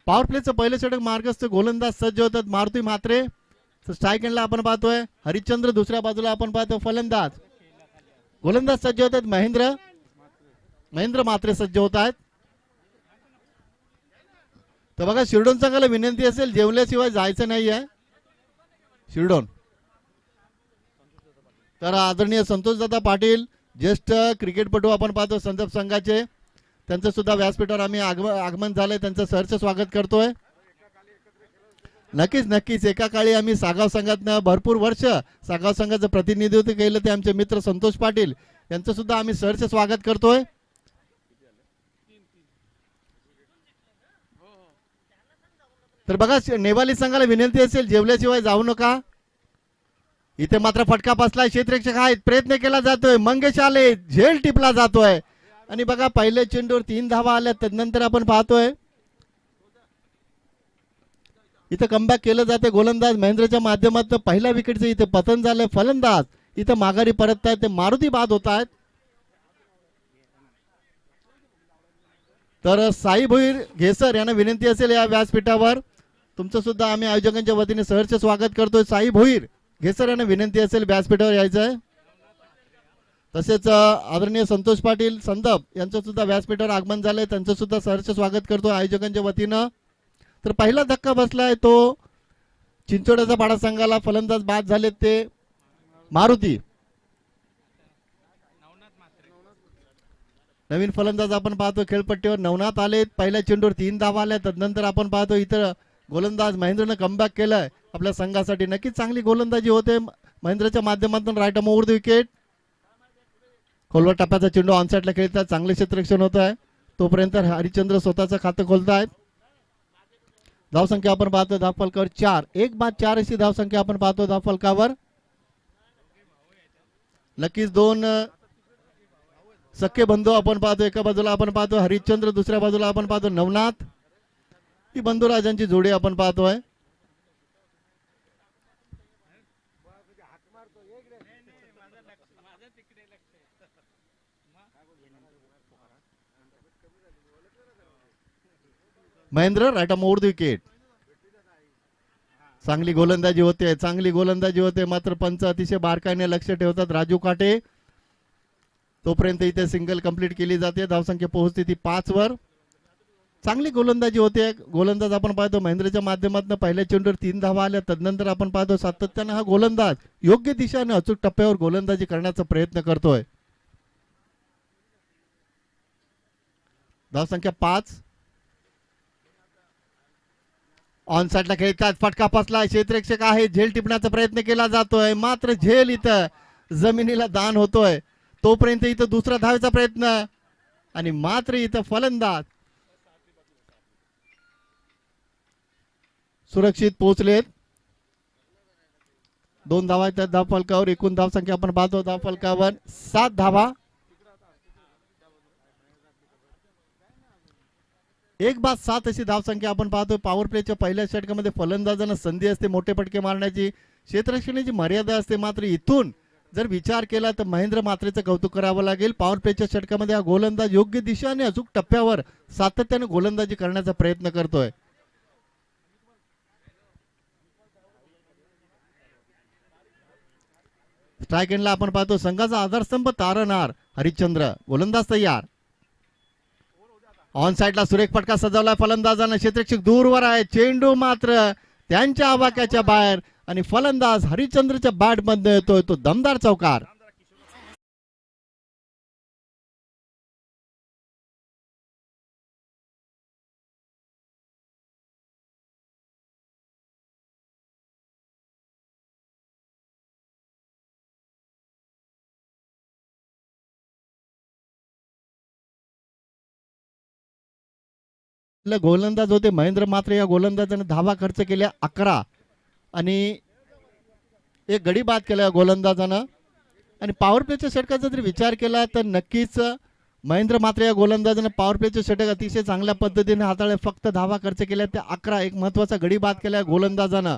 Power प्लेचं पहिलं षटक मार्गस्थ गोलंदाज सज्ज होतात मारुती म्हात्रे. स्ट्राईक एंडला आपण पाहतोय हरिश्चंद्र. दुसऱ्या बाजूला आपण पाहतो फलंदाज. गोलंदाज सज्ज होतात महेंद्र म्हात्रे सज्ज होत आहेत. तर बघा शिरडोन संघाला विनंती असेल जेवल्याशिवाय जायचं नाही आहे शिरडोन. तर आदरणीय संतोषदादा पाटील ज्येष्ठ क्रिकेटपटू आपण पाहतो संदर्भ संघाचे, त्यांचं सुद्धा व्यासपीठावर आम्ही आगमन झालंय. त्यांचं सहर्ष स्वागत करतोय. नक्कीच नक्कीच एका काळी आम्ही सागाव संघातनं भरपूर वर्ष सागाव संघाचं प्रतिनिधित्व केलं ते आमचे मित्र संतोष पाटील यांचं सुद्धा आम्ही सहर्ष स्वागत करतोय. तर बघा नेवाली संघाला विनंती असेल जेवल्याशिवाय जाऊ नका. इथे मात्र फटका बसलाय. क्षेत्ररक्षक आहेत प्रयत्न केला जातोय. मंगेश आले झेल टिपला जातोय आणि बघा पहिल्या चेंडूवर 3 धावा आल्या. त्यानंतर आपण पाहतोय इथं कमबॅक केलं जाते. गोलंदाज महेंद्रच्या माध्यमातून पहिल्या विकेटचं इथे पतन झालंय. फलंदाज इथं माघारी परत आहेत. ते मारुती बाद होत आहेत. तर साई भोईर घेसर यांना विनंती असेल या व्यासपीठावर तुमचं सुद्धा आम्ही आयोजकांच्या वतीने सहर्ष स्वागत करतोय. साई भोईर घेसर यांना विनंती असेल व्यासपीठावर यायचं आहे. तसेच आदरणीय संतोष पाटील संदप यांचं सुद्धा व्यासपीठावर आगमन झालंय. त्यांचं सुद्धा सहर्ष स्वागत करतो आयोजकांच्या वतीनं. तर पहिला धक्का बसलाय तो चिंचोड्याचा पाडा संघाला. फलंदाज बाद झाले ते मारुती. नवीन फलंदाज आपण पाहतो खेळपट्टीवर नवनाथ आलेत. पहिल्या चेंडूवर 3 धावा आल्या. तदनंतर आपण पाहतो इतर गोलंदाज महेंद्रनं कमबॅक केलंय आपल्या संघासाठी. नक्कीच चांगली गोलंदाजी होते महेंद्रच्या माध्यमातून. Right more the wicket. खोलवर टप्प्याचा चेंडू ऑनसाईडला खेळतात. चांगले क्षेत्ररक्षण होत आहे. तोपर्यंत हरिश्चंद्र स्वतःचं खातं खोलतायत. धावसंख्या आपण पाहतो धावफलकावर 4. 1-4 अशी धावसंख्या आपण पाहतो धावफलकावर. नक्कीच 2 सख्खे बंधू आपण पाहतो. एका बाजूला आपण पाहतो हरिश्चंद्र, दुसऱ्या बाजूला आपण पाहतो नवनाथ. ही बंधुराजांची जोडी आपण पाहतोय. Mahendra right more the wicket. चांगली गोलंदाजी होते मात्र पंच अतिशय बारकाईने लक्ष ठेवतात. राजू काटे. तोपर्यंत इथे सिंगल कंप्लीट केली जाते. धावसंख्या पोहोचते ती 5 वर. चांगली गोलंदाजी होते. गोलंदाज आपण पाहतो महेंद्रच्या माध्यमातून पहिल्या चेंडूवर 3 धावा आल्या. तदनंतर आपण पाहतो सातत्यानं हा गोलंदाज योग्य दिशेने अचूक टप्प्यावर गोलंदाजी करण्याचा प्रयत्न करतोय. धावसंख्या 5. ऑन साइडला खेळतात. फटका फसलाय. क्षेत्ररक्षक आहे. झेल टिपण्याचा प्रयत्न केला जातोय मात्र झेल इथं जमिनीला दान होतोय. तोपर्यंत इथं दुसरा धावेचा प्रयत्न आणि मात्र इथं फलंदाज सुरक्षित पोहोचलेत. 2 धावा त्या धावफलकावर. एकूण धावसंख्या आपण पाहतो धावफलकावर 7 धावा. 1-7 अशी धावसंख्या आपण पाहतो. पॉवर प्लेच्या पहिल्या षटकामध्ये फलंदाजांना संधी असते मोठे फटके मारण्याची. क्षेत्ररक्षणाची मर्यादा असते. मात्र इथून जर विचार केला तर महेंद्र म्हात्रेचं कौतुक करावं लागेल. पॉवर प्लेच्या षटकामध्ये हा गोलंदाज योग्य दिशा आणि अचूक टप्प्यावर सातत्याने गोलंदाजी करण्याचा प्रयत्न करतोय. स्ट्राईक एंडला आपण पाहतो संघाचा आधारस्तंभ तारणार हरिश्चंद्र. गोलंदाज तयार. ऑन साइडला सुरेख फटका सजवलाय फलंदाजांना. क्षेत्ररक्षक दूरवर आहे. चेंडू मात्र त्यांच्या आवाक्याच्या बाहेर आणि फलंदाज हरिश्चंद्रच्या बॅट मध्ये येतोय तो दमदार चौकार. गोलंदाज होते महेंद्र म्हात्रे. या गोलंदाजाने धावा खर्च केल्या 11 आणि एक गडी बाद केला गोलंदाजानं. आणि पॉवर प्लेच्या षटकाचा जर विचार केला तर नक्कीच महेंद्र म्हात्रे या गोलंदाजाने पॉवर प्लेचे षटक अतिशय चांगल्या पद्धतीने हाताळले. फक्त धावा खर्च केल्या त्या 11. एक महत्वाचा गडी बाद केला गोलंदाजानं.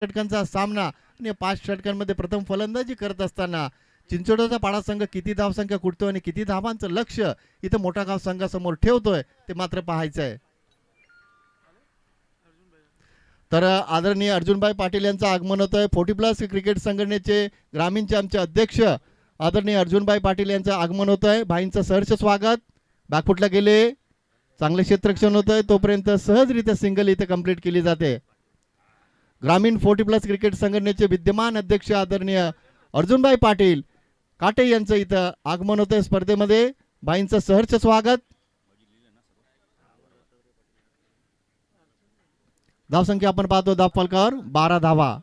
षटकांचा सामना आणि 5 षटकांमध्ये प्रथम फलंदाजी करत असताना चिंचोडचा पाडा संघ किती धावसंख्या कुठतोय आणि किती धावांचं लक्ष इथं मोठा गाव संघासमोर ठेवतोय ते मात्र पाहायचं आहे. तर आदरणीय अर्जुनभाई पाटील यांचं आगमन होत आहे. 40+ क्रिकेट संघटनेचे ग्रामीणचे आमचे अध्यक्ष आदरणीय अर्जुनभाई पाटील यांचं आगमन होत आहे. भाईंचं सहर्ष स्वागत. बॅकफुटला गेले, चांगले क्षेत्ररक्षण होत आहे, तोपर्यंत सहजरित्या सिंगल इथे कंप्लीट केली जाते. ग्रामीण 40+ क्रिकेट संघटनेचे विद्यमान अध्यक्ष आदरणीय अर्जुनभाई पाटील काटे यांचं इथं आगमन होत आहे स्पर्धेमध्ये. भाईंचं सहर्ष स्वागत. धावसंख्या आपण पाहतो धाव फलकावर 12 धावा.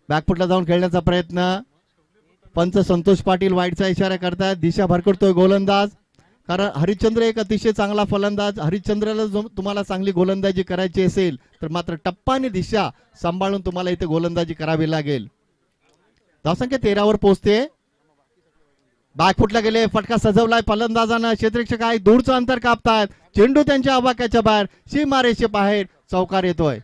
बॅकफुटला जाऊन खेळण्याचा प्रयत्न. पंच संतोष पाटील वाईटचा इशारा करतायत. दिशा भरकडतोय गोलंदाज, कारण हरिश्चंद्र एक अतिशय चांगला फलंदाज. हरिश्चंद्रला तुम्हाला चांगली गोलंदाजी करायची असेल तर मात्र टप्पा आणि दिशा सांभाळून तुम्हाला इथे गोलंदाजी करावी लागेल. धावसंख्या 13 वर पोहोचते. बॅकफुटला गेले, फटका सजवलाय फलंदाजानं. क्षेत्ररक्षक आहे, दूरचं अंतर कापतायत. चेंडू त्यांच्या आवाक्याच्या बाहेर, सीमारेषे बाहेर चौकार येतोय.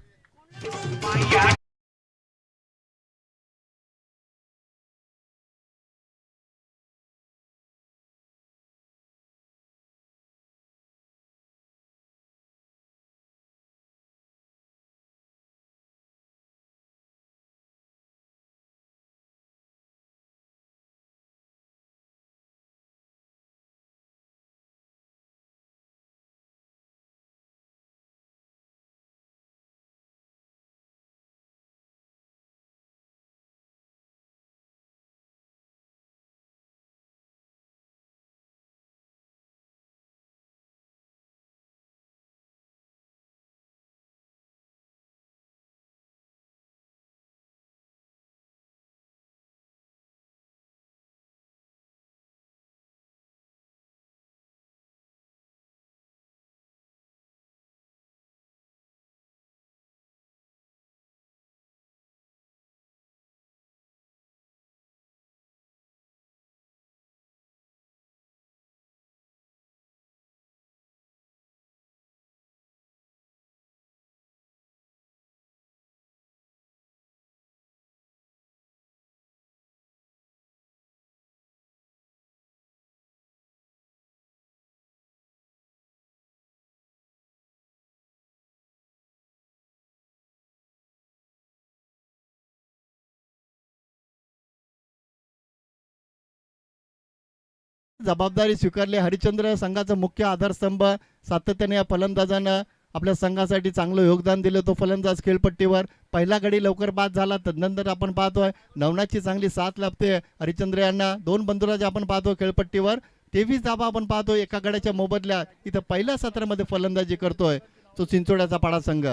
जबाबदारी स्वीकारली. हरिश्चंद्र संघाचा मुख्य आधारस्तंभ. सातत्याने या फलंदाजानं आपल्या संघासाठी चांगलं योगदान दिलं. तो फलंदाज खेळपट्टीवर पहिला गडी लवकर बाद झाला. तदनंतर आपण पाहतोय नवनाथची चांगली साथ लाभते हरिश्चंद्र यांना. 2 बंधुराज आपण पाहतो खेळपट्टीवर. 23 धावा आपण पाहतो एका गड्याच्या मोबदल्यात. इथं पहिल्या सत्रामध्ये फलंदाजी करतोय तो चिंचोड्याचा पाडा संघ.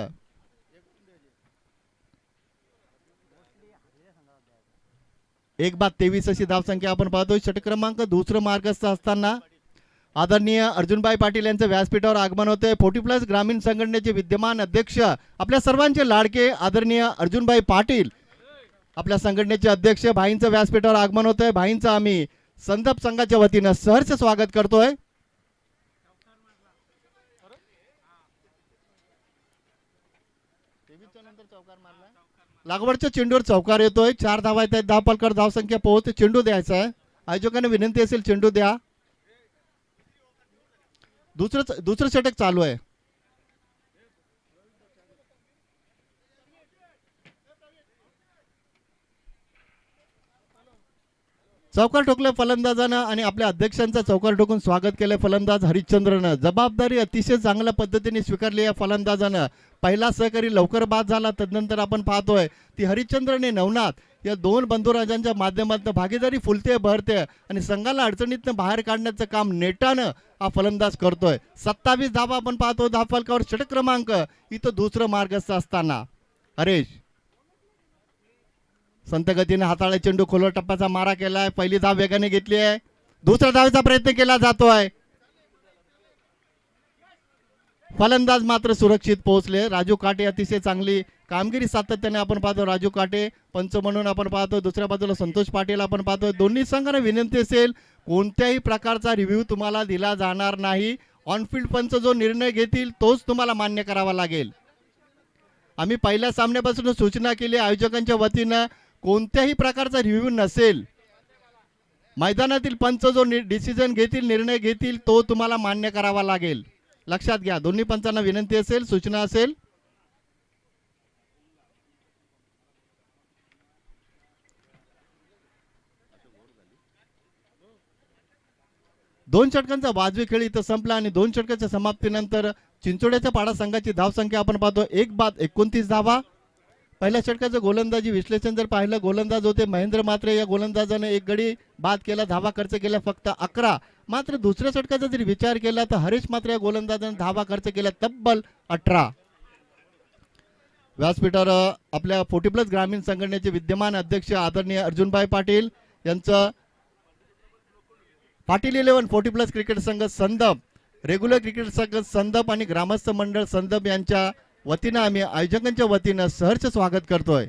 एक बाद 23 अशी धावसंख्या आपण पाहतोय. षटक क्रमांक दुसरं मार्गस्थ असताना आदरणीय अर्जुनभाई पाटील यांचं व्यासपीठावर आगमन होते. 40+ ग्रामीण संघटनेचे विद्यमान अध्यक्ष आपल्या सर्वांचे लाडके आदरणीय अर्जुनभाई पाटील आपल्या संघटनेचे अध्यक्ष. भाईंचं व्यासपीठावर आगमन होतंय. भाईंचं आम्ही संदप संघाच्या वतीनं सहर्ष स्वागत करतोय. लागवडच्या चेंडूवर चौकार येतोय. 4 धावा येत आहेत. धाव फलकावर धावसंख्या पोहोचते. चेंडू द्यायचा आहे. आयोजकांना विनंती असेल चेंडू द्या. दुसरं षटक चालू आहे. चौकार ठोकलं फलंदाजानं आणि आपल्या अध्यक्षांचा चौकार ठोकून स्वागत केलं फलंदाज हरिश्चंद्रनं. जबाबदारी अतिशय चांगल्या पद्धतीने स्वीकारली या फलंदाजानं. पहिला सहकारी लवकर बाद झाला. तदनंतर आपण पाहतोय ती हरिश्चंद्रने नवनाथ या 2 बंधुराजांच्या माध्यमातून भागीदारी फुलते भरते आणि संघाला अडचणीतनं बाहेर काढण्याचं काम नेटानं हा फलंदाज करतोय. 27 धावा आपण पाहतो धावफलकावर. षटक क्रमांक इथं दुसरं मार्गस्थ असताना हरेश संत गतीने हाताळले चेंडू. खोलवर टप्प्याचा मारा केलाय. पहिली धाव वेगाने घेतली आहे. दुसऱ्या धावेचा प्रयत्न केला जातोय. फलंदाज मात्र सुरक्षित पोहोचले. राजू काटे अतिशय चांगली कामगिरी सातत्याने आपण पाहतो. राजू काटे पंच म्हणून आपण पाहतो. दुसऱ्या बाजूला संतोष पाटील आपण पाहतो. दोन्ही संघांना विनंती असेल कोणत्याही प्रकारचा रिव्ह्यू तुम्हाला दिला जाणार नाही. ऑनफिल्ड पंच जो निर्णय घेतील तोच तुम्हाला मान्य करावा लागेल. आम्ही पहिल्या सामन्यापासून सूचना केली आयोजकांच्या वतीनं कोणत्याही प्रकारचा रिव्ह्यू नसेल. मैदानातील पंच जो डिसिजन घेतील निर्णय घेतील तो तुम्हाला मान्य करावा लागेल. लक्षात घ्या. दोन्ही पंचांना विनंती असेल सूचना असेल. दोन षटकांचा वाजवी खेळ इथं संपला आणि दोन षटकाच्या समाप्तीनंतर चिंचोड्याच्या पाडा संघाची धावसंख्या आपण पाहतो 1 बाद 29 धावा. पहिल्या षटकाचं गोलंदाजी विश्लेषण जर पाहिलं गोलंदाज होते महेंद्र मात्रे. या गोलंदाजाने एक गडी बाद केला. धावा खर्च केल्या फक्त 11. मात्र दुसऱ्या षटकाचा जरी विचार केला तर हरीश मात्रे या गोलंदाजाने धावा खर्च केल्या तब्बल 18. व्यासपीठावर आपल्या 40+ ग्रामीण संघटनेचे विद्यमान अध्यक्ष आदरणीय अर्जुनभाई पाटील यांचं पाटील 11 40+ क्रिकेट संघ संदप, रेग्युलर क्रिकेट संघ संदप आणि ग्रामस्थ मंडळ संदप यांच्या वतीनं आम्ही आयोजकांच्या वतीनं सहर्ष स्वागत करतोय.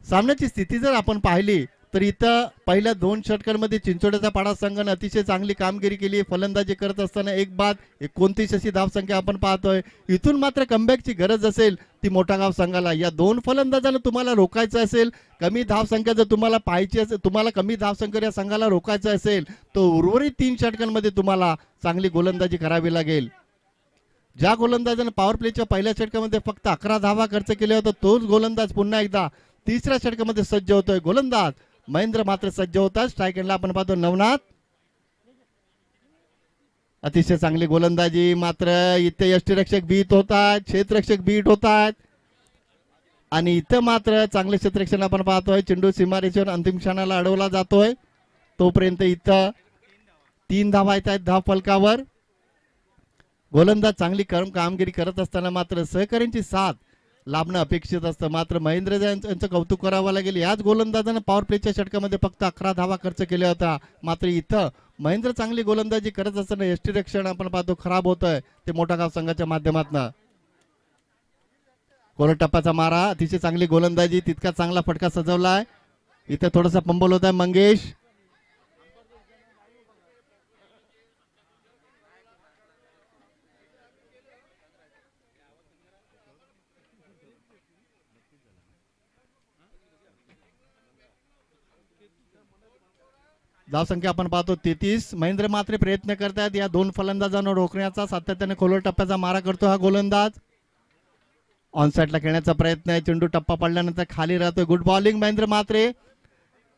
सामन्याची स्थिती जर आपण पाहिली तर इथं पहिल्या दोन षटकांमध्ये चिंचोड्याचा पाडा संघाने अतिशय चांगली कामगिरी केली. फलंदाजी करत असताना 1 बाद 29 अशी धावसंख्या आपण पाहतोय. इथून मात्र कमबॅकची गरज असेल ती मोठागाव संघाला. या दोन फलंदाजांना तुम्हाला रोखायचं असेल. कमी धावसंख्या जर तुम्हाला पाहायची असेल तुम्हाला कमी धावसंख्या या संघाला रोखायचं असेल तो उर्वरित 3 षटकांमध्ये तुम्हाला चांगली गोलंदाजी करावी लागेल. ज्या गोलंदाजाने पॉवर प्लेच्या पहिल्या षटकामध्ये फक्त 11 धावा खर्च केल्या होत्या तोच गोलंदाज पुन्हा एकदा तिसऱ्या षटकामध्ये सज्ज होतोय. गोलंदाज महेंद्र मात्र सज्ज होतात. स्ट्राईक एंडला आपण पाहतो नवनाथ. अतिशय चांगली गोलंदाजी. मात्र इथे यष्टीरक्षक बीट होतात. क्षेत्ररक्षक बीट होतात आणि इथं मात्र चांगले क्षेत्ररक्षण आपण पाहतोय. चेंडू सीमारेषेवर अंतिम क्षणाला अडवला जातोय. तोपर्यंत इथं 3 धावा येत आहेत धाव फलकावर. गोलंदाज चांगली कामगिरी करत असताना मात्र सहकार्यांची साथ लाभणं अपेक्षित असतं. मात्र महेंद्र यांचं कौतुक करावं लागेल. याच गोलंदाजानं पॉवर प्लेच्या षटकामध्ये फक्त 11 धावा खर्च केल्या होत्या. मात्र इथं महेंद्र चांगली गोलंदाजी करत असताना यष्टीरक्षण आपण पाहतो खराब होतंय ते मोठागाव संघाच्या माध्यमातून. कोलर टप्प्याचा मारा अतिशय चांगली गोलंदाजी. तितका चांगला फटका सजवलाय. इथं थोडासा पंबल होत आहे मंगेश. धावसंख्या आपण पाहतो 33. महेंद्र मात्रे प्रयत्न करतात या दोन फलंदाजांना रोखण्याचा. सातत्याने खोलवर टप्प्याचा मारा करतो हा गोलंदाज. ऑनसाइडला खेळण्याचा प्रयत्न आहे. चेंडू टप्पा पडल्यानंतर खाली राहतोय. गुड बॉलिंग महेंद्र मात्रे.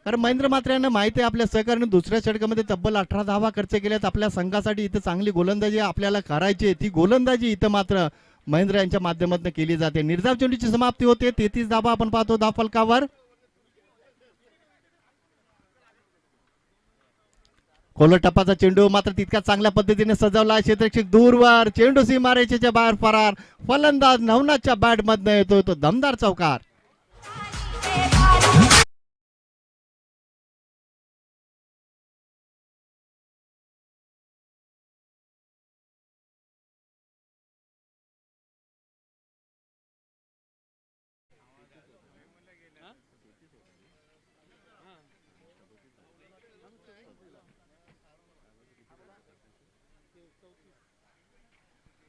कारण महेंद्र मात्रे यांना माहिती आहे आपल्या सहकार्याने दुसऱ्या षटकामध्ये तब्बल 18 धावा खर्च केल्यात. आपल्या संघासाठी इथं चांगली गोलंदाजी आपल्याला करायची आहे. ती गोलंदाजी इथं मात्र महेंद्र यांच्या माध्यमातून केली जाते. निर्धाव चेंडूची समाप्ती होते. 33 धावा आपण पाहतो धाव फलकावर. खोलर टप्पाचा चेंडू मात्र तितक्या चांगल्या पद्धतीने सजवला. क्षेत्ररक्षक दूरवर. चेंडू सीमारेषेच्या बाहेर फरार. फलंदाज नवनाथच्या बॅट मधनं येतोय तो दमदार चौकार.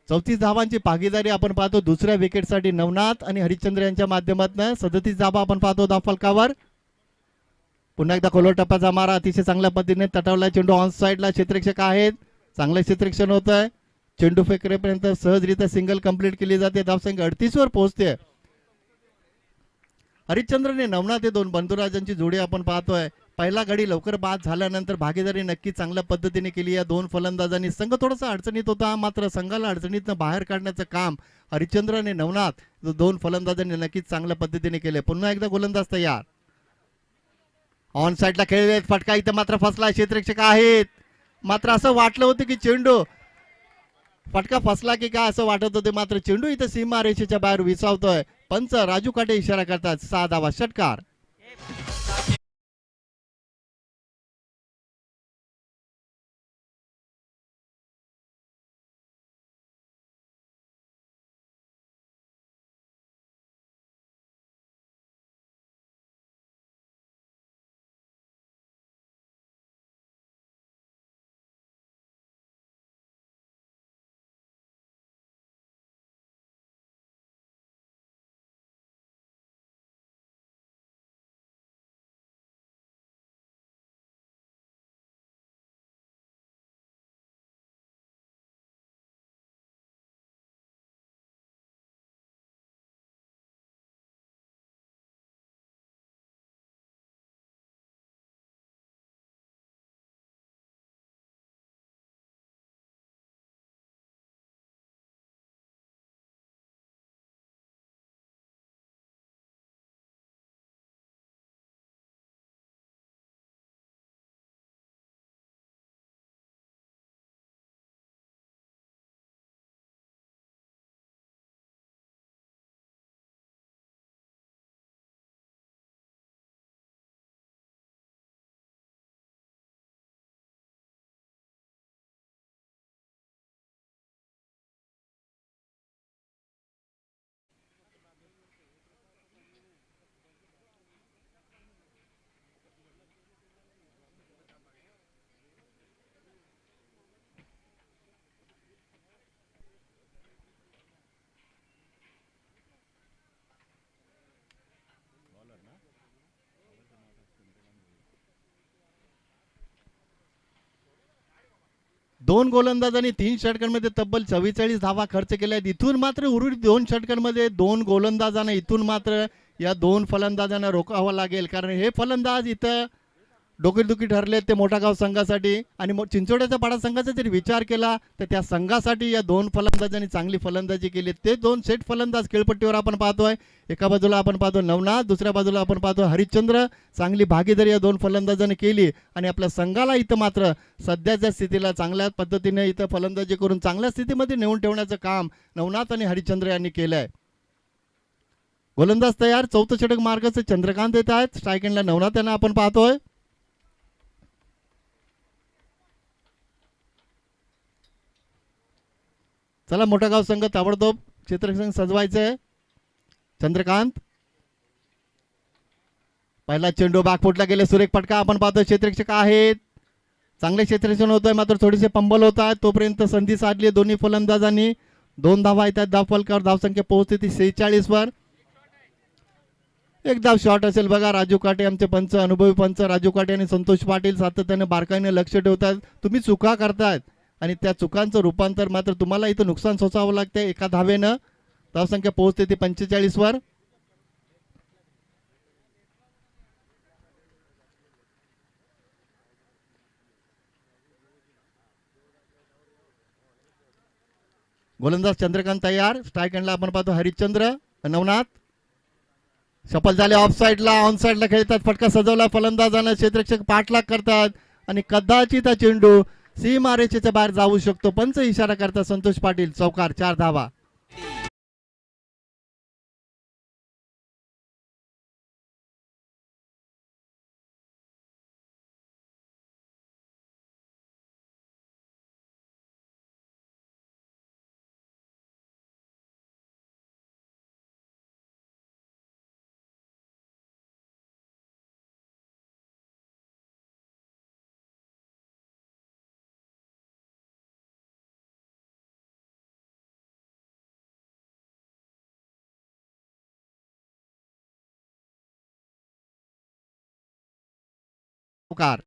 चौतीस धावांची भागीदारी आपण पाहतो दुसऱ्या विकेटसाठी नवनाथ आणि हरिश्चंद्र यांच्या माध्यमातून. 37 धावा आपण पाहतो धाव फलकावर. पुन्हा एकदा खोलवर टप्प्याचा मारा अतिशय चांगल्या पद्धतीने तटवला. चेंडू ऑन साइडला. क्षेत्ररक्षक आहेत. चांगलं क्षेत्ररक्षण होत आहे. चेंडू फेकरेपर्यंत सहजरित्या सिंगल कंप्लीट केली जाते. धावसंख्या 38 वर पोहोचते. हरिश्चंद्रने नवनाथ हे दोन बंधुराजांची जोडी आपण पाहतोय. पहिला गडी लवकर बाद झाल्यानंतर भागीदारी नक्की चांगल्या पद्धतीने केली. या दोन फलंदाजांनी संघ थोडासा अडचणीत होता मात्र संघाला अडचणीतनं बाहेर काढण्याचं काम हरिश्चंद्र आणि नवनाथ दोन फलंदाजांनी नक्कीच चांगल्या पद्धतीने केले. पुन्हा एकदा गोलंदाज तयार. ऑन साईडला खेळले, फटका इथे मात्र फसला, क्षेत्ररक्षक आहेत. मात्र असं वाटलं होतं की चेंडू फटका फसला की काय असं वाटत होते, मात्र चेंडू इथं सीमा रेषेच्या बाहेर विसावतोय. पंच राजू काटे इशारा करतात, 6 धावा षटकार. दोन गोलंदाजांनी 3 षटकांमध्ये तब्बल 44 धावा खर्च केल्या आहेत. इथून मात्र उर्वरित 2 षटकांमध्ये 2 गोलंदाजांना इथून मात्र या 2 फलंदाजांना रोखावं लागेल, कारण हे फलंदाज इथं डोकेदुखी ठरले ते मोठा गाव संघासाठी. आणि चिंचोड्याच्या पाडा संघाचा जर विचार केला तर त्या संघासाठी या 2 फलंदाजांनी चांगली फलंदाजी केली. ते 2 सेट फलंदाज खेळपट्टीवर आपण पाहतोय. एका बाजूला आपण पाहतो नवनाथ, दुसऱ्या बाजूला आपण पाहतो हरिश्चंद्र. चांगली भागीदारी या 2 फलंदाजांनी केली आणि आपल्या संघाला इथं मात्र सध्याच्या स्थितीला चांगल्या पद्धतीने इथं फलंदाजी करून चांगल्या स्थितीमध्ये नेऊन ठेवण्याचं काम नवनाथ आणि हरिश्चंद्र यांनी केलंय. गोलंदाज तयार, चौथं षटक मार्गाचे चंद्रकांत येत आहेत. स्ट्राईक एंडला नवनाथ यांना आपण पाहतोय. चला मोठा गाव संघ ताबडतोब क्षेत्ररक्षण सजवायचंय. चंद्रकांत, पहिला चेंडू बॅकफुटला गेले, सुरेख फटका आपण पाहतोय. क्षेत्ररक्षक आहेत, चांगले क्षेत्ररक्षण होत आहे, मात्र थोडेसे पंबल होत आहेत. तोपर्यंत संधी साधली दोन्ही फलंदाजांनी. 2 धावा येतात धावफलकावर. धावसंख्या पोहोचते ती 46 वर. एक धाव शॉट असेल बघा. राजू काटे आमचे पंच, अनुभवी पंच राजू काटे आणि संतोष पाटील सातत्याने बारकाईने लक्ष ठेवतात. तुम्ही चुका करतायत आणि त्या चुकांचं रूपांतर मात्र तुम्हाला इथं नुकसान सोसावं लागतंय एका धावेनं. धावसंख्या पोहोचते ती 45 वर. गोलंदाज चंद्रकांत तयार. स्ट्राईक एंडला आपण पाहतो हरिश्चंद्र. नवनाथ सफल झाले. ऑफ साईडला ऑन साईडला खेळतात. फटका सजवला फलंदाजांना. क्षेत्ररक्षक पाठलाग करतात आणि कदाचित हा चेंडू सीमा रेषेच्या बाहेर जाऊ शकतो. पंच इशारा करतात संतोष पाटील. चौकार, 4 धावा. चौकार.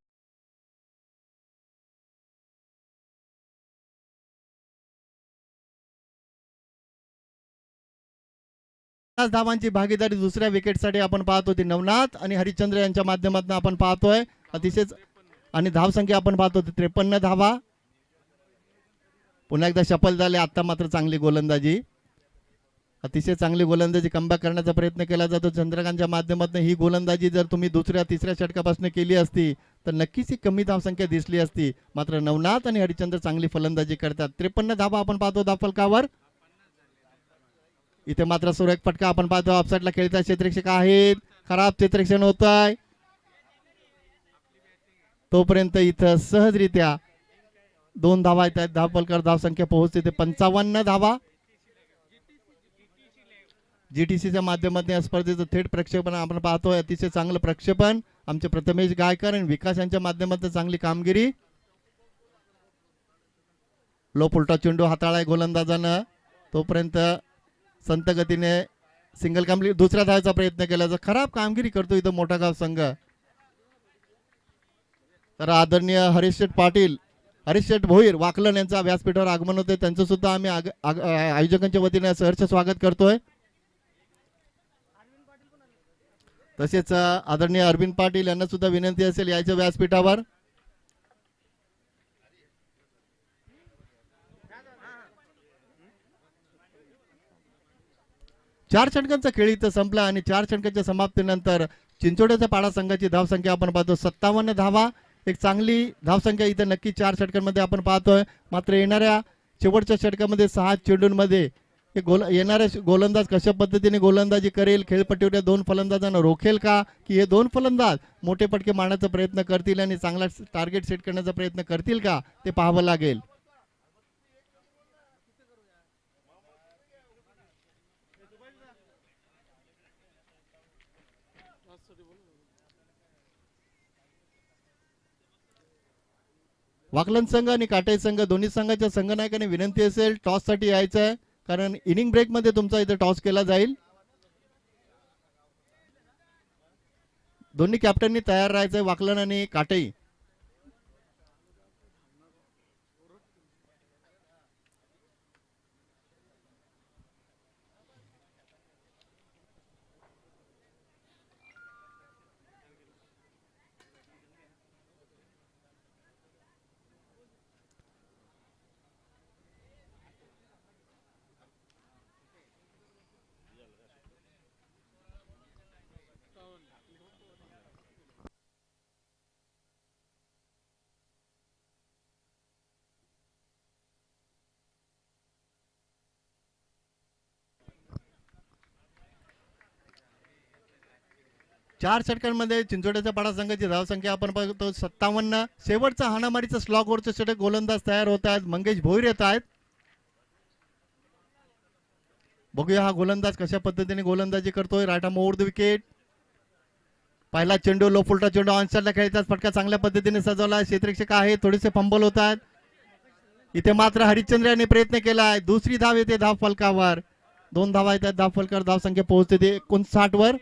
धावांची भागीदारी दुसऱ्या विकेटसाठी आपण पाहतो ती नवनाथ आणि हरिश्चंद्र यांच्या माध्यमातून आपण पाहतोय. अतिशय आणि धावसंख्या आपण पाहतो 53 धावा. पुन्हा एकदा सफल झाले. आता मात्र चांगली गोलंदाजी. अतिशय चांगली गोलंदाजी कमबॅक करण्याचा प्रयत्न केला जातो चंद्रकांतच्या माध्यमातून. ही गोलंदाजी जर तुम्ही दुसऱ्या तिसऱ्या षटकापासून केली असती तर नक्कीच ही कमी धावसंख्या दिसली असती. मात्र नवनाथ आणि हरिश्चंद्र चांगली फलंदाजी करतात. 53 धावा आपण पाहतो धावफलकावर. इथे मात्र सुरेख फटका आपण पाहतो. ऑफसाईडला खेळता क्षेत्ररक्षक आहेत. खराब क्षेत्ररक्षण होत आहे. तोपर्यंत इथं सहजरित्या 2 धावा येत आहेत. धावफलकावर धावसंख्या पोहोचते ते 55 धावा. जीटीसीच्या माध्यमातून या स्पर्धेचं थेट प्रक्षेपण आपण पाहतोय. अतिशय चांगलं प्रक्षेपण आमचे प्रथमेश गायकर आणि विकास यांच्या माध्यमातून चांगली कामगिरी. लो फुलटा चेंडू हाताळाय गोलंदाजानं. तोपर्यंत संत गतीने सिंगल कंप्लीट दुसऱ्या धावाचा प्रयत्न केला. खराब कामगिरी करतो इथं मोठा गाव संघ. तर आदरणीय हरीश शेठ पाटील, हरीश शेठ भोईर वाकलन यांचा व्यासपीठावर आगमन होते. त्यांचं सुद्धा आम्ही आयोजकांच्या वतीने सहर्ष स्वागत करतोय. तसेच आदरणीय अरविंद पाटील यांना सुद्धा विनंती असेल याच्या व्यासपीठावर. चार षटकांचा खेळ इथं संपला आणि 4 षटकांच्या समाप्तीनंतर चिंचोड्याच्या पाडा संघाची धावसंख्या आपण पाहतो 57 धावा. एक चांगली धावसंख्या इथं नक्की 4 षटकांमध्ये आपण पाहतोय. मात्र येणाऱ्या शेवटच्या षटकामध्ये 6 चेंडूंमध्ये येणारे गोलंदाज कशा पद्धतीने गोलंदाजी करेल, खेळपट्टीवर 2 फलंदाजांना रोखेल का, की हे 2 फलंदाज मोठे फटके मारण्याचा प्रयत्न करतील आणि चांगला टार्गेट सेट करण्याचा प्रयत्न करतील का, ते पाहावं लागेल. वाकलन संघ आणि काटाई संघ दोन्ही संघाच्या संघनायकांनी विनंती असेल टॉस साठी यायचं आहे, कारण इनिंग ब्रेक मध्ये तुमचा इथे टॉस केला जाईल. दोन्ही कॅप्टननी तयार राहायचंय वाकलन आणि काटाई. चार षटकांमध्ये चिंचोड्याच्या पाडा संघाची धावसंख्या आपण बघतो 57. शेवटचा हाणामारीचा स्लॉग वरचे षटक गोलंदाज तयार होत आहेत. मंगेश भोईर येत आहेत. बघूया हा गोलंदाज कशा पद्धतीने गोलंदाजी करतोय. Right arm over the wicket. पहिला चेंडू लो फुलटा चेंडू ऑनसाइडला खेळतात. फटका चांगल्या पद्धतीने सजवला. क्षेत्ररक्षक आहे, थोडेसे फंबल होत आहेत. इथे मात्र हरिश्चंद्र यांनी प्रयत्न केलाय. दुसरी धाव येते धाव फलकावर. 2 धावा येतात धाव फलकावर. धावसंख्या पोहोचते ते 59 वर.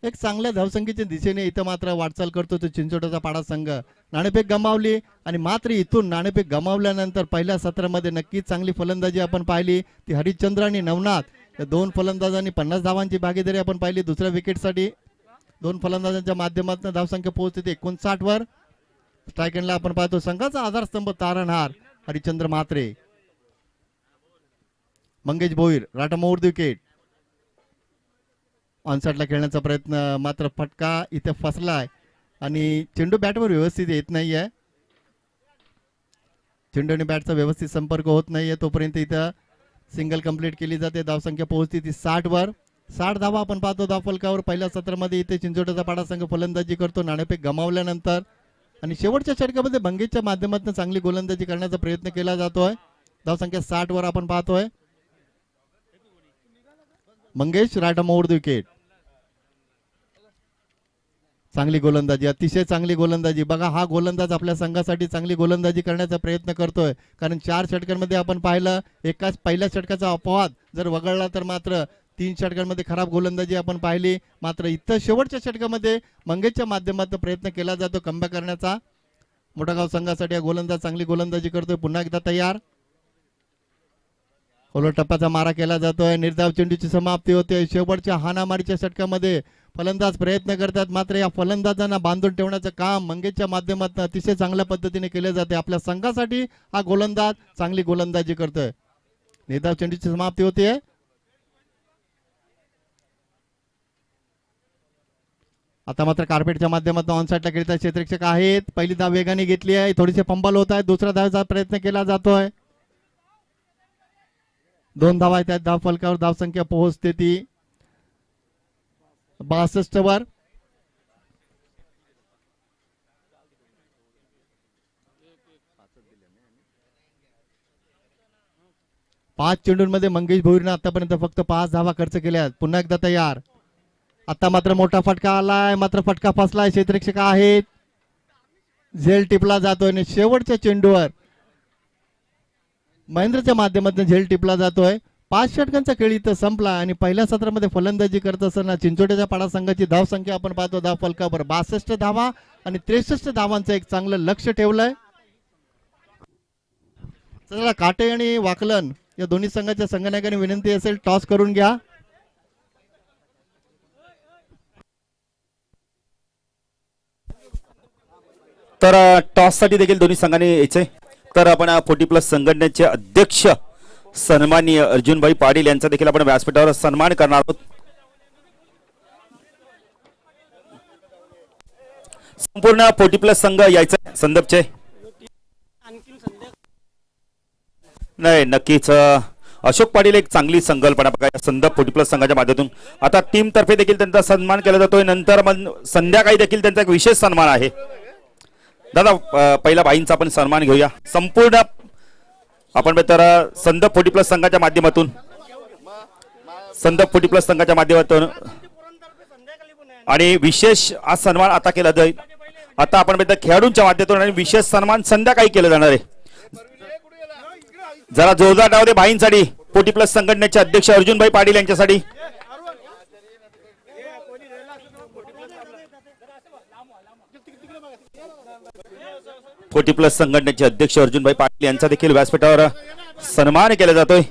एक चांगल्या धावसंख्येच्या दिशेने इथं मात्र वाटचाल करतो तो चिंचोड्याचा पाडा संघ. नाणेफेक गमावली आणि मात्र इथून नाणेफेक गमावल्यानंतर पहिल्या सत्रामध्ये नक्कीच चांगली फलंदाजी आपण पाहिली. ती हरिश्चंद्र आणि नवनाथ या 2 फलंदाजांनी 50 धावांची भागीदारी आपण पाहिली. दुसऱ्या विकेटसाठी 2 फलंदाजांच्या माध्यमातून धावसंख्या पोहोचते 59 वर. स्ट्राईक एंडला आपण पाहतो संघाचा आधारस्तंभ तारणहार Harishchandra Mhatre. Mangesh Bhoir right arm over the wicket. ऑनसाइडला खेळण्याचा प्रयत्न मात्र फटका इथे फसलाय आणि चेंडू बॅटवर व्यवस्थित येत नाहीये. चेंडू आणि बॅटचा व्यवस्थित संपर्क होत नाहीये. तोपर्यंत इथं सिंगल कंप्लीट केली जाते. धावसंख्या पोहोचते ती 60 वर. 60 धावा आपण पाहतो धाव फलकावर. पहिल्या सत्रामध्ये इथे चिंचोड्याचा पाडा संघ फलंदाजी करतो नाणेफेक गमावल्यानंतर आणि शेवटच्या षटकामध्ये मंगेशच्या माध्यमातून चांगली गोलंदाजी करण्याचा प्रयत्न केला जातोय. धावसंख्या 60 वर आपण पाहतोय. Mangesh right arm over the wicket. चांगली गोलंदाजी, अतिशय चांगली गोलंदाजी. बघा हा गोलंदाज आपल्या संघासाठी चांगली गोलंदाजी करण्याचा प्रयत्न करतोय, कारण 4 षटकांमध्ये आपण पाहिलं एकाच पहिल्या षटकाचा अपवाद जर वगळला तर मात्र 3 षटकांमध्ये खराब गोलंदाजी आपण पाहिली. मात्र इथं शेवटच्या षटकामध्ये मंगेशच्या माध्यमातून प्रयत्न केला जातो कमबॅक करण्याचा. मोठागाव संघासाठी हा गोलंदाज चांगली गोलंदाजी करतोय. पुन्हा एकदा तयार. खोलो टप्प्याचा मारा केला जातोय. निर्धाव चेंडूची समाप्ती होते. शेवटच्या हाणामारीच्या षटकामध्ये फलंदाज प्रयत्न करतात, मात्र या फलंदाजांना बांधून ठेवण्याचं काम मंगेशच्या माध्यमातून अतिशय चांगल्या पद्धतीने केले जाते. आपल्या संघासाठी हा गोलंदाज चांगली गोलंदाजी करतोय. निर्धाव चेंडूची समाप्ती होते. आता मात्र कार्पेटच्या माध्यमातून ऑनसाइडला खेळता क्षेत्ररक्षक आहेत. पहिली धाव वेगाने घेतली आहे, थोडीसे फंबल होत आहे. दुसरा धावाचा प्रयत्न केला जातोय. 2 धावा आहेत. धाव फलकावर धावसंख्या पोहोचते ती 62 वर. पाच चेंडूंमध्ये मंगेश भोईरनं आतापर्यंत फक्त 5 धावा खर्च केल्या. पुन्हा एकदा तयार. आता मात्र मोठा फटका आलाय, मात्र फटका फसलाय. क्षेत्ररक्षक आहेत, झेल टिपला जातोय आणि शेवटच्या चेंडूवर महेंद्रच्या माध्यमातून झेल टिपला जातोय. 5 षटकांचा खेळ इथं संपला आणि पहिल्या सत्रामध्ये फलंदाजी करत असताना चिंचोट्याच्या पाडा संघाची धाव संख्या आपण पाहतो धाव फलकावर 62 धावा आणि 63 धावांचं एक चांगलं लक्ष ठेवलंय. चला काटे आणि वाकलन या दोन्ही संघाच्या संघनायकांनी विनंती असेल टॉस करून घ्या. तर टॉस साठी देखील दोन्ही संघाने यायचे. तर आपण 40+ संघटनेचे अध्यक्ष सन्माननीय अर्जुनभाई पाटील यांचा देखील आपण व्यासपीठावर सन्मान करणार आहोत. संपूर्ण 40+ संघ यायचा संदर्भचे नाही. नक्कीच अशोक पाटील एक चांगली संकल्पना बघा संदर्भ 40+ संघाच्या माध्यमातून. आता टीम तर्फे देखील त्यांचा सन्मान केला जातोय. नंतर संध्याकाळी देखील त्यांचा एक विशेष सन्मान आहे. दादा पहिला बाईंचा आपण सन्मान घेऊया. संपूर्ण आपण तर संदर्भ 40+ संघाच्या माध्यमातून आणि विशेष आज सन्मान आता केला जाईल. आता आपण खेळाडूंच्या माध्यमातून आणि विशेष सन्मान संध्याकाळी केला जाणार आहे. जरा जोरदार डाव दे बाईंसाठी 40+ संघटनेचे अध्यक्ष अर्जुनभाई पाटील यांच्यासाठी. प्लस संघटनेचे अध्यक्ष अर्जुनभाई पाटील यांचा देखील व्यासपीठावर सन्मान केला जातोय.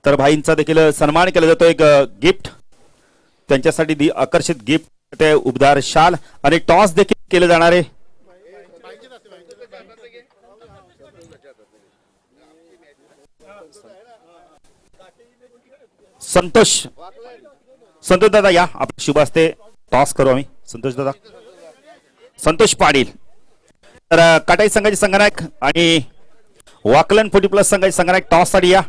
तर भाईंचा देखील सन्मान केला जातो. एक गिफ्ट त्यांच्यासाठी आकर्षित गिफ्ट ते उबदार शाल आणि टॉस देखील केले जाणार आहे. संतोष दादा या आपल्या शुभ हस्ते टॉस करू आम्ही. संतोष पाटील तर काटाई संघाचे संघनायक आणि वाकलन 40+ संघाचे संघनायक टॉस साठी या.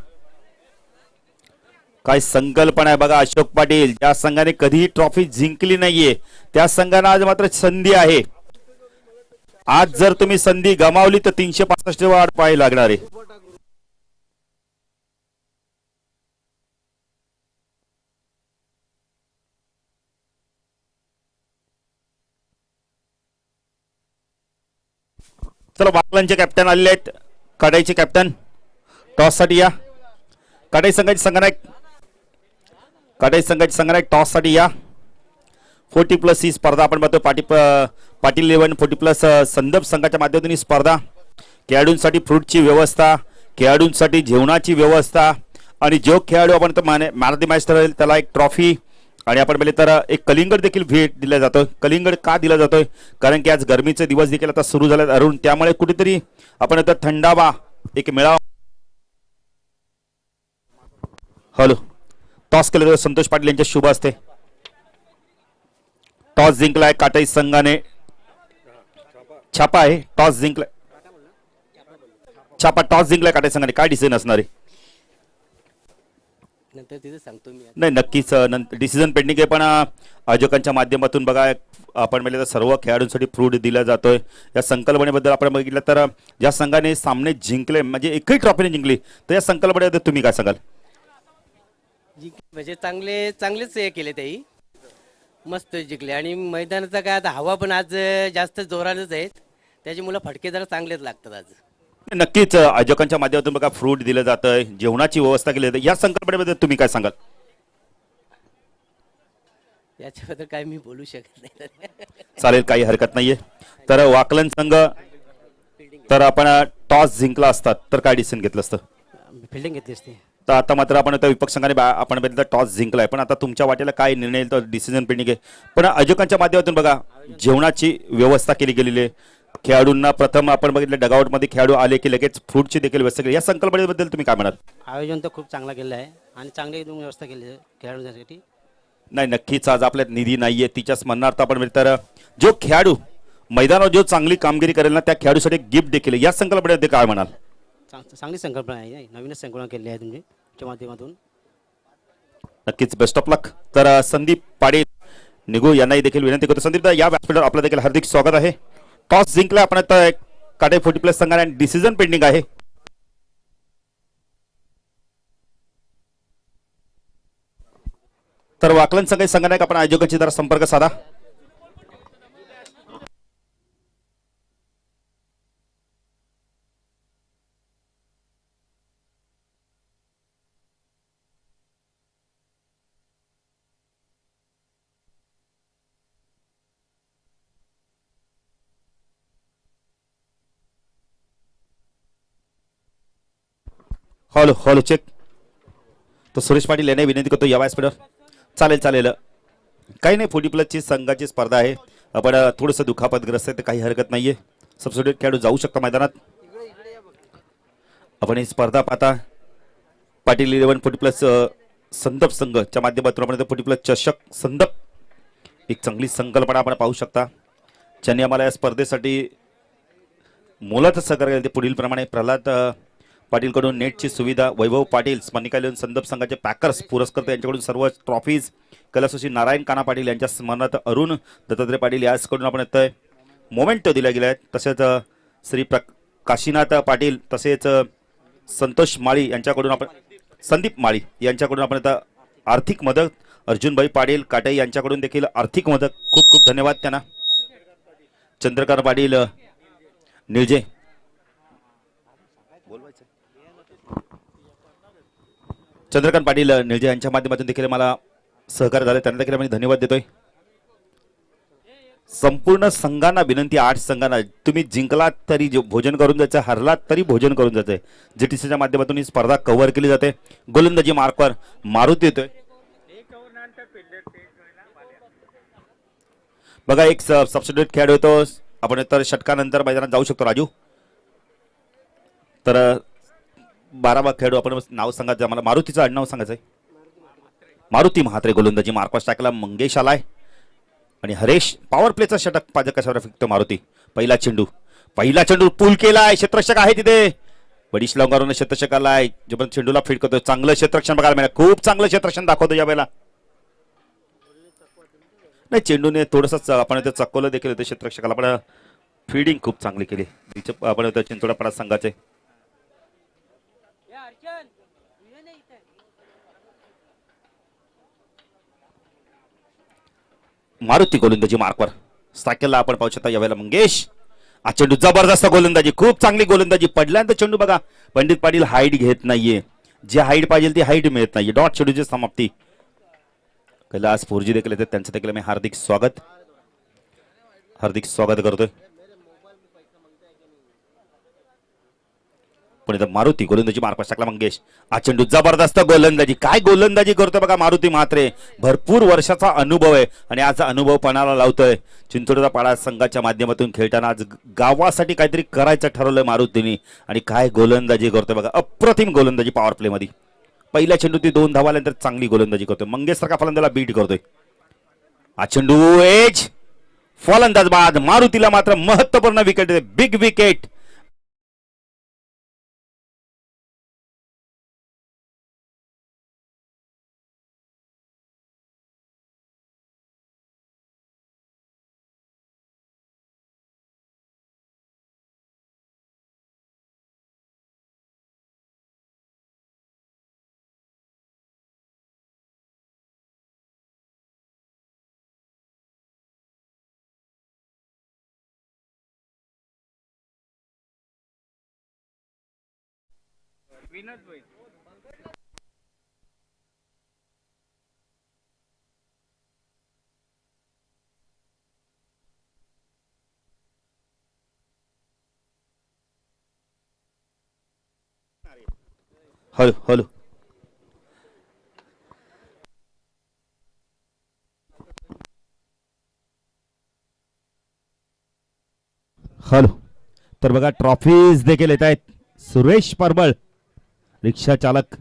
काय संकल्पना आहे बघा. अशोक पाटील ज्या संघाने कधीही ट्रॉफी जिंकली नाहीये त्या संघाने आज मात्र संधी आहे. आज जर तुम्ही संधी गमावली तर 365 वाढ पाहायला लागणार आहे. चला वाकलांचे कॅप्टन आलेले आहेत. काटाईचे कॅप्टन टॉस साठी या. काटाई संघाचे संघनायक टॉस साठी या. 40+ ही स्पर्धा आपण बघतो. पाटील 11 40+ संदर्भ संघाच्या माध्यमातून ही स्पर्धा. खेळाडूंसाठी फ्रूटची व्यवस्था, खेळाडूंसाठी जेवणाची व्यवस्था आणि जो खेळाडू आपण मॅन ऑफ द मॅच ठरेल त्याला एक ट्रॉफी आणि आपण पहिले तर एक कलिंगड देखील भेट दिला जातोय. कलिंगड का दिला जातोय कारण की आज गरमीचे दिवस देखील आता सुरू झाले अरुण, त्यामुळे कुठेतरी आपण आता थंडावा एक मेळावा. हॅलो टॉस केलं जातं संतोष पाटील यांच्या शुभ हस्ते. टॉस जिंकलाय काटाई संघाने. छापा आहे टॉस जिंकलाय. टॉस जिंकलाय काटाई संघाने. काय डिसिजन असणार आहे नंतर तिथे सांगतो मी. नाही नक्कीच डिसिजन पेंडिंग आहे. पण आयोजकांच्या माध्यमातून बघा आपण म्हणजे सर्व खेळाडूंसाठी फ्रूट दिला जातोय. या संकल्पनेबद्दल आपण बघितलं तर ज्या संघाने सामने जिंकले म्हणजे एकही ट्रॉफी जिंकली तर या संकल्पनेबद्दल तुम्ही काय सांगाल? म्हणजे चांगलेच हे केले त्याही मस्त जिंकले आणि मैदानाचा काय आता हवा पण आज जास्त जोरानच आहेत त्याच्यामुळे फटके जरा चांगलेच लागतात आज. नक्कीच आयोजकांच्या माध्यमातून बघा फ्रूट दिलं जातंय, जेवणाची व्यवस्था केली जाते. या संकल्पनेबद्दल तुम्ही काय सांगाल? याच्याबद्दल काय मी बोलू शकत नाही. चालेल काही हरकत नाहीये. तर वाकलन संघ तर आपण टॉस जिंकला असतात तर काय डिसिजन घेतलं असतं? फिल्डिंग घेतली असते. तर आता मात्र आपण आता विपक्ष संघाने आपण बघितलं टॉस जिंकलाय, पण आता तुमच्या वाटेला काय निर्णय येईल तर डिसिजन पेंडिंग आहे. पण आयोजकांच्या माध्यमातून बघा जेवणाची व्यवस्था केली गेलेली आहे. खेळाडूंना प्रथम आपण बघितलं डगआउटमध्ये खेळाडू आले की लगेच फूडची देखील व्यवस्था केली. या संकल्पनेबद्दल तुम्ही काय म्हणाल? आयोजन तर खूप चांगला केलं आहे आणि चांगली एकदम व्यवस्था केली आहे खेळाडूंसाठी. नाही, नक्कीच आज आपल्यात निधी नाहीये तिच्या स्मरणार्थ आपण तर जो खेळाडू मैदानावर जो चांगली कामगिरी करेल ना त्या खेळाडूसाठी गिफ्ट देखील आहे. या संकल्पनेबद्दल काय म्हणाल? चांगली संकल्पना आहे, नवीनच संकल्पना केली आहे तुमच्या माध्यमातून. नक्कीच बेस्ट ऑफ लक. तर संदीप पाटील निगू यांनाही देखील विनंती करतो. संदीप या व्यासपीठावर आपलं देखील हार्दिक स्वागत आहे. टॉस जिंकला आपण आता काटे 40+ संघाने आणि डिसिजन पेंडिंग आहे. तर वाकलन संघाने आपण आयोजकांची जरा संपर्क साधा. Hello hello check. तर सुरेश पाटील यांना विनंती करतो या व्यासपीठावर. चालेल चालेल, काही नाही. 40+ संघाची स्पर्धा आहे. आपण थोडंसं दुखापतग्रस्त आहे तर काही हरकत नाहीये. सबस्टिट्यूट खेळाडू जाऊ शकता मैदानात. आपण ही स्पर्धा पाहता पाटील 11 40+ संदप संघच्या माध्यमातून आपण 40+ चषक संदप एक चांगली संकल्पना आपण पाहू शकता. ज्यांनी आम्हाला या स्पर्धेसाठी मोलाचं सहकार्य केले ते पुढील प्रमाणे प्रल्हाद पाटीलकडून नेटची सुविधा, वैभव पाटील स्मरणिका संदप संघाचे पॅकर्स पुरस्कर्ते यांच्याकडून सर्व ट्रॉफीज, कलासुशी नारायण काना पाटील यांच्या स्मरणार्थ अरुण दत्तात्रय पाटील याचकडून आपण येतोय मोमेंट दिल्या गेल्या आहेत. तसेच श्री काशीनाथ पाटील तसेच संतोष माळी यांच्याकडून आपण संदीप माळी यांच्याकडून आपण आता आर्थिक मदत, अर्जुनभाई पाटील काटे यांच्याकडून देखील आर्थिक मदत. खूप खूप धन्यवाद त्यांना. चंद्रकांत पाटील निळजे चंद्रकांत पाटील निळजे यांच्या माध्यमातून देखील मला सहकार्य झाले, त्यांना देखील आम्ही धन्यवाद देतोय. संपूर्ण संघांना विनंती, 8 संघांना तुम्ही जिंकलात तरी भोजन करून जायचं, हरलात तरी भोजन करून जायचंय. जीटीसीच्या माध्यमातून ही स्पर्धा कव्हर केली जाते. गोलंदाजी मार्कवर मारुती येतोय. बघा एक सबस्टिट्यूट खेळाडू येतो. आपण तर षटकानंतर मैदानात जाऊ शकतो राजू. तर 12वा खेळाडू आपण नाव सांगायचं, आम्हाला मारुतीचं आडनाव सांगायचंय. मारुती महात्रे गोलंदाजी मार्कवर टाकला. मंगेश आलाय आणि हरेश पॉवर प्लेचा षटक पाजक कशावर फेकतो मारुती. पहिला चेंडू पूल केलाय. क्षेत्ररक्षक आहे तिथे. बडीश लॉंगारोने क्षेत्ररक्षक आलाय. जोपर्यंत चेंडूला फिट करतोय. चांगलं क्षेत्ररक्षण बघायला मिळालं. खूप चांगलं क्षेत्ररक्षण दाखवतो यावेळेला. नाही, चेंडूने थोडंसं आपण इथे चकवलं देखील होतं क्षेत्ररक्षकाला, पण फिडिंग खूप चांगली केली आपण चिंचोडापाडा संघाचे. मारुती गोलंदाजी मार्कवर स्ट्रायकरला आपण पाहू शकता यावेळेला मंगेश. हा चेंडू जबरदस्त गोलंदाजी, खूप चांगली गोलंदाजी. पडल्यानंतर चेंडू बघा पंडित पाटील हाईट घेत नाहीये. जे हाईट पाहिजे ती हाईट मिळत नाहीये. डॉट चेंडूची समाप्ती. कैलास फोरजी देखील येतात, त्यांचं देखील मी हार्दिक स्वागत करतोय. पण इथं मारुती गोलंदाजी मार्कवर टाकला मंगेश. हा चेंडू जबरदस्त गोलंदाजी. काय गोलंदाजी करतोय बघा मारुती म्हात्रे. भरपूर वर्षाचा अनुभव आहे आणि आज अनुभव पणाला लावतोय. चिंचोडा पाडा संघाच्या माध्यमातून खेळताना आज गावासाठी काहीतरी करायचं ठरवलंय मारुतीने आणि काय गोलंदाजी करतोय बघा. अप्रतिम गोलंदाजी पॉवर प्ले मध्ये. पहिल्या चेंडू ती 2 धावा आल्यानंतर चांगली गोलंदाजी करतोय. मंगेश सारखा फलंदाजाला बीट करतोय. हा चेंडू एज फलंदाज बाद. मारुतीला मात्र महत्वपूर्ण wicket, big wicket. Hello hello. तर बघा ट्रॉफीज देखील येत आहेत. सुरेश परबळ रिक्षा चालक,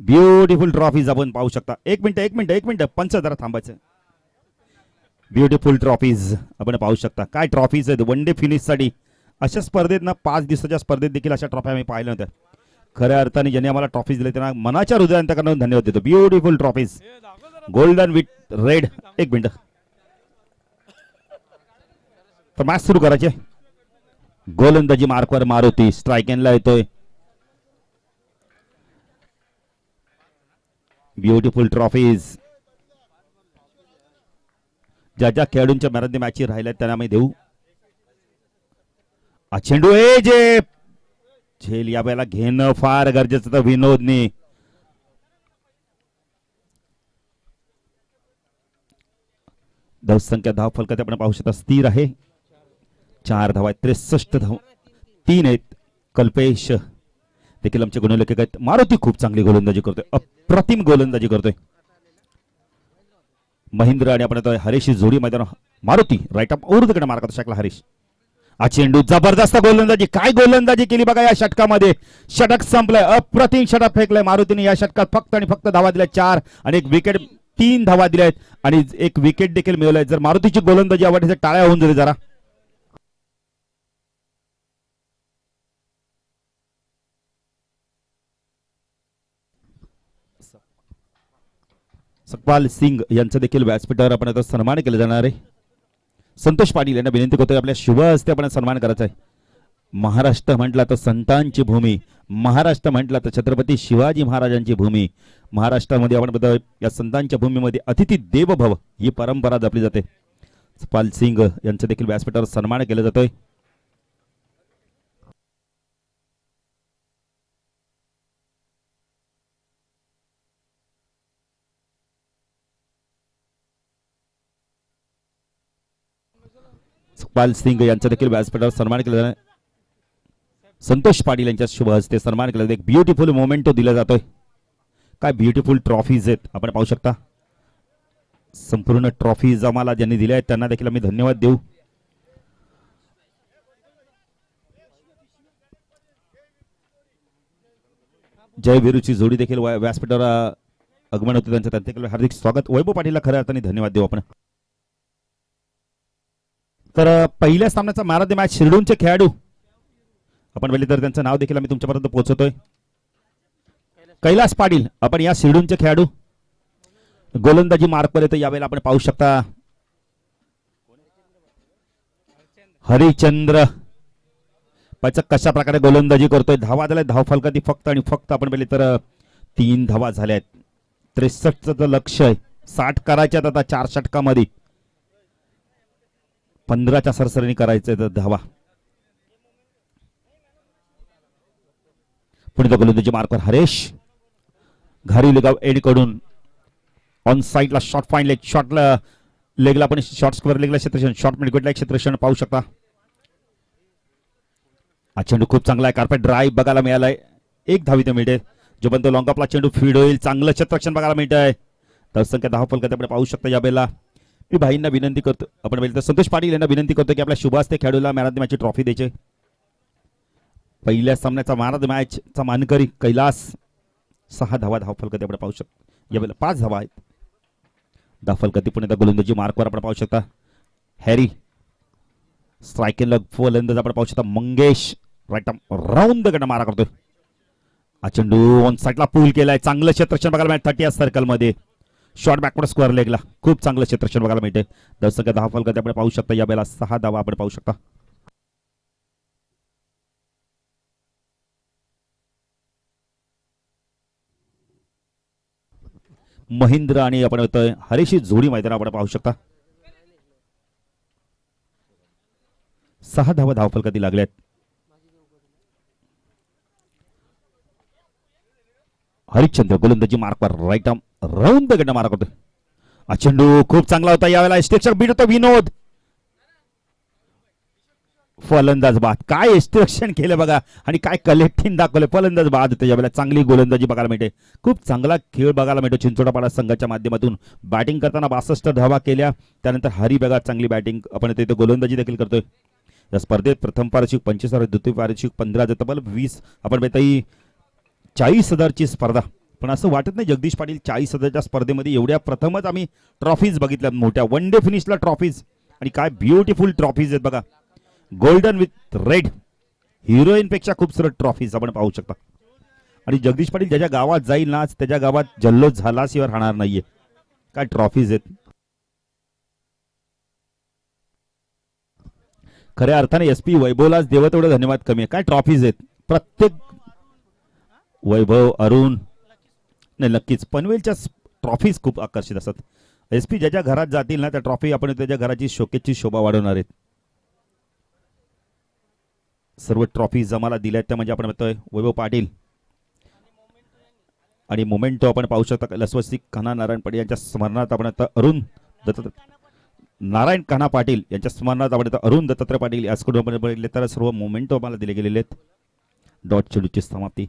ब्युटिफुल ट्रॉफीज आपण पाहू शकता. एक मिनिट पंच जरा थांबायचं. ब्युटिफुल ट्रॉफीज आपण पाहू शकता. काय ट्रॉफीज आहेत वन डे फिनिश साठी. अशा स्पर्धेत ना 5 दिवसाच्या स्पर्धेत देखील अशा ट्रॉफी आम्ही पाहिल्या होत्या. खऱ्या अर्थाने ज्यांनी आम्हाला ट्रॉफीज दिले त्यांना मनाच्या हृदयांतकरणातून धन्यवाद देतो. Beautiful trophies golden with red. एक मिनिट. तर मॅच सुरू करायचे. गोलंदाजी मार्कवर मारुती स्ट्राईक एंडला येतोय. ब्युटिफुल ट्रॉफीज ज्या ज्या खेळाडूंच्या मॅरेथॉन मॅच राहिल्या त्यांना आम्ही देऊ. चेंडू हे जे झेल या वेळेला घेणं फार गरजेचं होतं विनोदने. धावसंख्या धाव फलकात आपण पाहू शकता स्थिर आहे. 4 धावा आहेत. 63 धाव 3 आहेत. कल्पेश देखील आमचे गुणलेखक आहेत. मारुती खूप चांगली गोलंदाजी करतोय. अप्रतिम गोलंदाजी करतोय. महेंद्र आणि आपण हरीश जोडी मैदान. मारुती राईट अप उर्दकडे मार्गात शकला हरीश. चेंडू जबरदस्त गोलंदाजी. काय गोलंदाजी केली बघा या षटकामध्ये. षटक संपलंय. अप्रतिम षटक फेकलंय मारुतीने या षटकात. फक्त आणि फक्त धावा दिल्या 4 आणि एक विकेट. 3 धावा दिल्या आहेत आणि एक विकेट देखील मिळवलाय. जर मारुतीची गोलंदाजी आवडते टाळ्या होऊन जाईल जरा. सकपाल सिंग यांचं देखील व्यासपीठावर आपण आता सन्मान केला जाणार आहे. संतोष पाटील यांना विनंती करतोय आपल्या शुभ हस्ते आपण सन्मान करायचा आहे. महाराष्ट्र म्हटला तर संतांची भूमी, महाराष्ट्र म्हटला तर छत्रपती शिवाजी महाराजांची भूमी. महाराष्ट्रामध्ये आपण बघतो या संतांच्या भूमीमध्ये अतिथी देव भव ही परंपरा जपली जाते. सकपाल सिंग यांचं देखील व्यासपीठावर सन्मान केला जातोय. सकपाल सिंग यांचा देखील व्यासपीठावर सन्मान केला जाणार. संतोष पाटील यांच्या शुभ हस्ते सन्मान केला. एक ब्युटिफुल मोमेंटो दिला जातोय. काय ब्युटिफुल ट्रॉफीज आहेत आपण पाहू शकता. संपूर्ण ट्रॉफीज आम्हाला ज्यांनी दिल्या आहेत त्यांना देखील आम्ही धन्यवाद देऊ. जय वीरूची जोडी देखील व्यासपीठावर आगमन होते त्यांचं देखील हार्दिक स्वागत. वैभव पाटीलला खऱ्या अर्थाने धन्यवाद देऊ आपण. तर पहिल्या सामन्याचा मॅरेथॉन मॅच शिरडूनचे खेळाडू आपण पहिले तर त्यांचं नाव देखील आम्ही तुमच्यापर्यंत पोहोचवतोय. कैलास पाटील आपण या शिरडूनचे खेळाडू. गोलंदाजी मार्कवर येतो यावेळेला आपण पाहू शकता. हरिचंद्र कशा प्रकारे गोलंदाजी करतोय. धावा झाल्या धाव फलकाती फक्त आणि फक्त आपण पहिले तर 3 धावा झाल्यात. 63चं लक्ष आहे. 60 करायच्यात आता 4 षटकामध्ये. 15च्या सरसरीने करायचं धावा. पुढे गोलंदाजी मार्कवर हरेश घारी लेगाव एडकडून ऑन साइडला शॉर्ट फाईन लेग. शॉर्टला लेगला आपण शॉर्ट स्क्वेअर लेगला क्षेत्रक्षण शॉर्ट मिडगुडला क्षेत्रक्षण पाहू शकता. हा चेंडू खूप चांगला आहे. कार्पेट ड्राईव्ह बघायला मिळालाय. 1 धाव इथे मिळते. जोपर्यंत लॉंग ऑफला चेंडू फीड होईल चांगलं क्षेत्रक्षण बघायला मिळत आहे. धावसंख्या 10 फलकात आपण पाहू शकता. यावेळेला मी भाईंना विनंती करतो आपण पहिले तर संतोष पाटील यांना विनंती करतो की आपल्या शुभास्ते खेळाडूला मॅरेथॉन मॅचची ट्रॉफी द्यायची. पहिल्या सामन्याचा मॅरेथॉन मॅचचा मानकरी कैलास 6 धावा धाव फलकात आपण पाहू शकतो. यावेळेला 5 धावा आहेत. धाव फलकाती पुणे गोलंदाजी मार्कवर आपण पाहू शकता. हॅरी स्ट्रायकिंग फलंदाज आपण पाहू शकता. मंगेश राईट राऊंड द गट मारा करतोय. हा चेंडू ऑन साइडला पूल केलाय. चांगलं क्षेत्रक्षण बघायला मिळतं 30 सर्कल मध्ये. शॉर्ट बॅकवर्ड स्क्वेअर लेगला खूप चांगलं क्षेत्रक्षण बघायला मिळते. धावसंख्या 10 फलकात आपण पाहू शकता. यावेळेला 6 धावा आपण पाहू शकता. महेंद्र आणि आपण हरीशी जोडी मैदान आपण पाहू शकता. 6 धावा धाव फलकाती लागल्यात. हरिश्चंद्र गोलंदाजी मार्कवर राईट आर्म राऊंड द गट मारा करतोय. चेंडू खूप चांगला होता. यावेळेला स्ट्रेक्चर बीट होतं विनोद. फलंदाज बाद. काय एक्स्ट्रक्शन केलं बघा आणि काय कलेक्टिंग दाखवलं. फलंदाज बाद होतं. यावेळेला चांगली गोलंदाजी बघायला मिळते. खूप चांगला खेळ बघायला मिळतो चिंचोडापाडा संघाच्या माध्यमातून. बॅटिंग करताना 62 धावा केल्या. त्यानंतर हरी बघा चांगली बॅटिंग आपण तिथे गोलंदाजी देखील करतोय. या स्पर्धेत प्रथम पारितोषिक 25,000, द्वितीय पारितोषिक 15,000, तब्बल 20 आपण बेताई 40,000ची स्पर्धा. पण असं वाटत नाही जगदीश पाटील 40,000च्या स्पर्धेमध्ये एवढ्या प्रथमच आम्ही ट्रॉफीज बघितल्या, मोठ्या वन डे फिनिशला ट्रॉफीज, आणि काय ब्युटिफुल ट्रॉफीज आहेत बघा. गोल्डन विथ रेड, हिरोईन पेक्षा खूपसारं ट्रॉफीज आपण पाहू शकता. आणि जगदीश पाटील ज्याच्या गावात जाईल ना त्याच्या गावात जल्लोष झाल्याशिवाय राहणार नाहीये. काय ट्रॉफीज आहेत. खऱ्या अर्थाने एसपी वैभवलाच देव तेवढं धन्यवाद कमी आहे. काय ट्रॉफीज आहेत प्रत्येक. वैभव, अरुण, नाही नक्कीच पनवेलच्या ट्रॉफीज खूप आकर्षित असतात. एसपी ज्याच्या घरात जातील ना त्या ट्रॉफी आपण त्याच्या घराची शोकेची शोभा वाढवणार आहेत. सर्व ट्रॉफीज आम्हाला दिल्या त्या म्हणजे आपण म्हणतोय वैभव पाटील आणि मोमेंटो आपण पाहू शकता. कैलासवासी कान्हा नारायण पाटील यांच्या स्मरणार्थ आपण आता अरुण दत्तात्रय नारायण कान्हा पाटील यांच्या स्मरणार्थ आपण आता अरुण दत्तात्रय पाटील याचकडून आपण बघितले तर सर्व मोमेंटो आम्हाला दिले गेलेले आहेत. डॉट चेंडूची समाप्ती.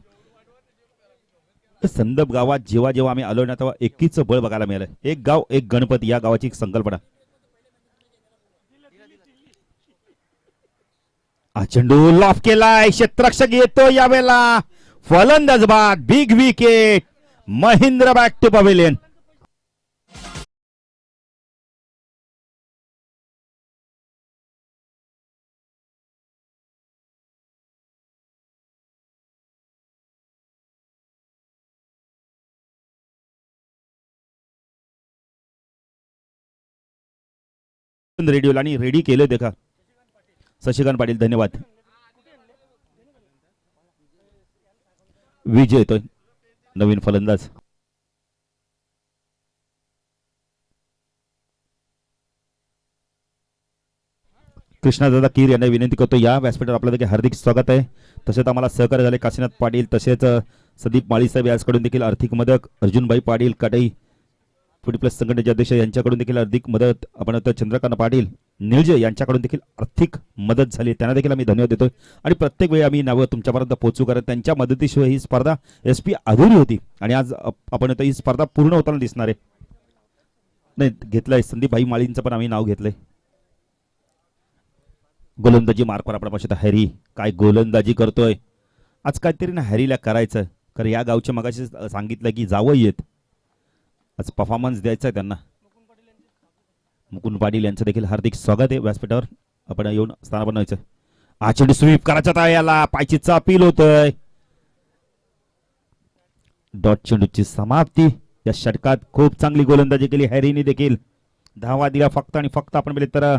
संदप गावात जेव्हा जेव्हा आम्ही आलो ना तेव्हा एकीचं बळ बघायला मिळालं. एक गाव एक गणपती या गावाची एक संकल्पना. हा चेंडू लॉफ केलाय, क्षेत्ररक्षक येतो यावेळेला. फलंदाज बाद, big wicket, Mahendra back to pavilion. रेडिओला आणि रेडी केलं देखा शशिकांत पाटील, धन्यवाद. विजय येतोय नवीन फलंदाज. कृष्णादादा कीर यांना विनंती करतो या व्यासपीठावर आपलं देखील हार्दिक स्वागत आहे. तसेच आम्हाला सहकार्य झाले काशीनाथ पाटील, तसेच संदीप माळीसाहेब याचकडून देखील आर्थिक मदत, अर्जुनभाई पाटील काटई फुटी प्लस संघटनेचे अध्यक्ष यांच्याकडून देखील आर्थिक मदत, आपण चंद्रकांत पाटील निळजे यांच्याकडून देखील आर्थिक मदत झाली, त्यांना देखील आम्ही धन्यवाद देतोय. आणि प्रत्येक वेळी आम्ही नावं तुमच्यापर्यंत पोहोचू करत त्यांच्या मदतीशिवाय ही स्पर्धा एसपी अधुरी होती आणि आज आपण ही स्पर्धा पूर्ण होताना दिसणार आहे. नाही घेतलंय संदीप भाई माळींचं पण आम्ही नाव घेतलंय. गोलंदाजी मार्कवर आपण पाहू शकता हॅरी काय गोलंदाजी करतोय. आज काहीतरी ना हॅरीला करायचं, कारण या गावच्या मगाशी सांगितलं की जावं येत, आज परफॉर्मन्स द्यायचा आहे त्यांना. मुकुंद पाटील यांचं देखील हार्दिक स्वागत आहे व्यासपीठावर. आपण येऊन स्थान बनवायचं. हा चेंडू स्वीप करायचा याला, पायचीचा अपील होतोय. डॉट चेंडूची समाप्ती. या षटकात खूप चांगली गोलंदाजी केली हॅरीने देखील. धावा दिल्या फक्त आणि फक्त आपण बघितलं तर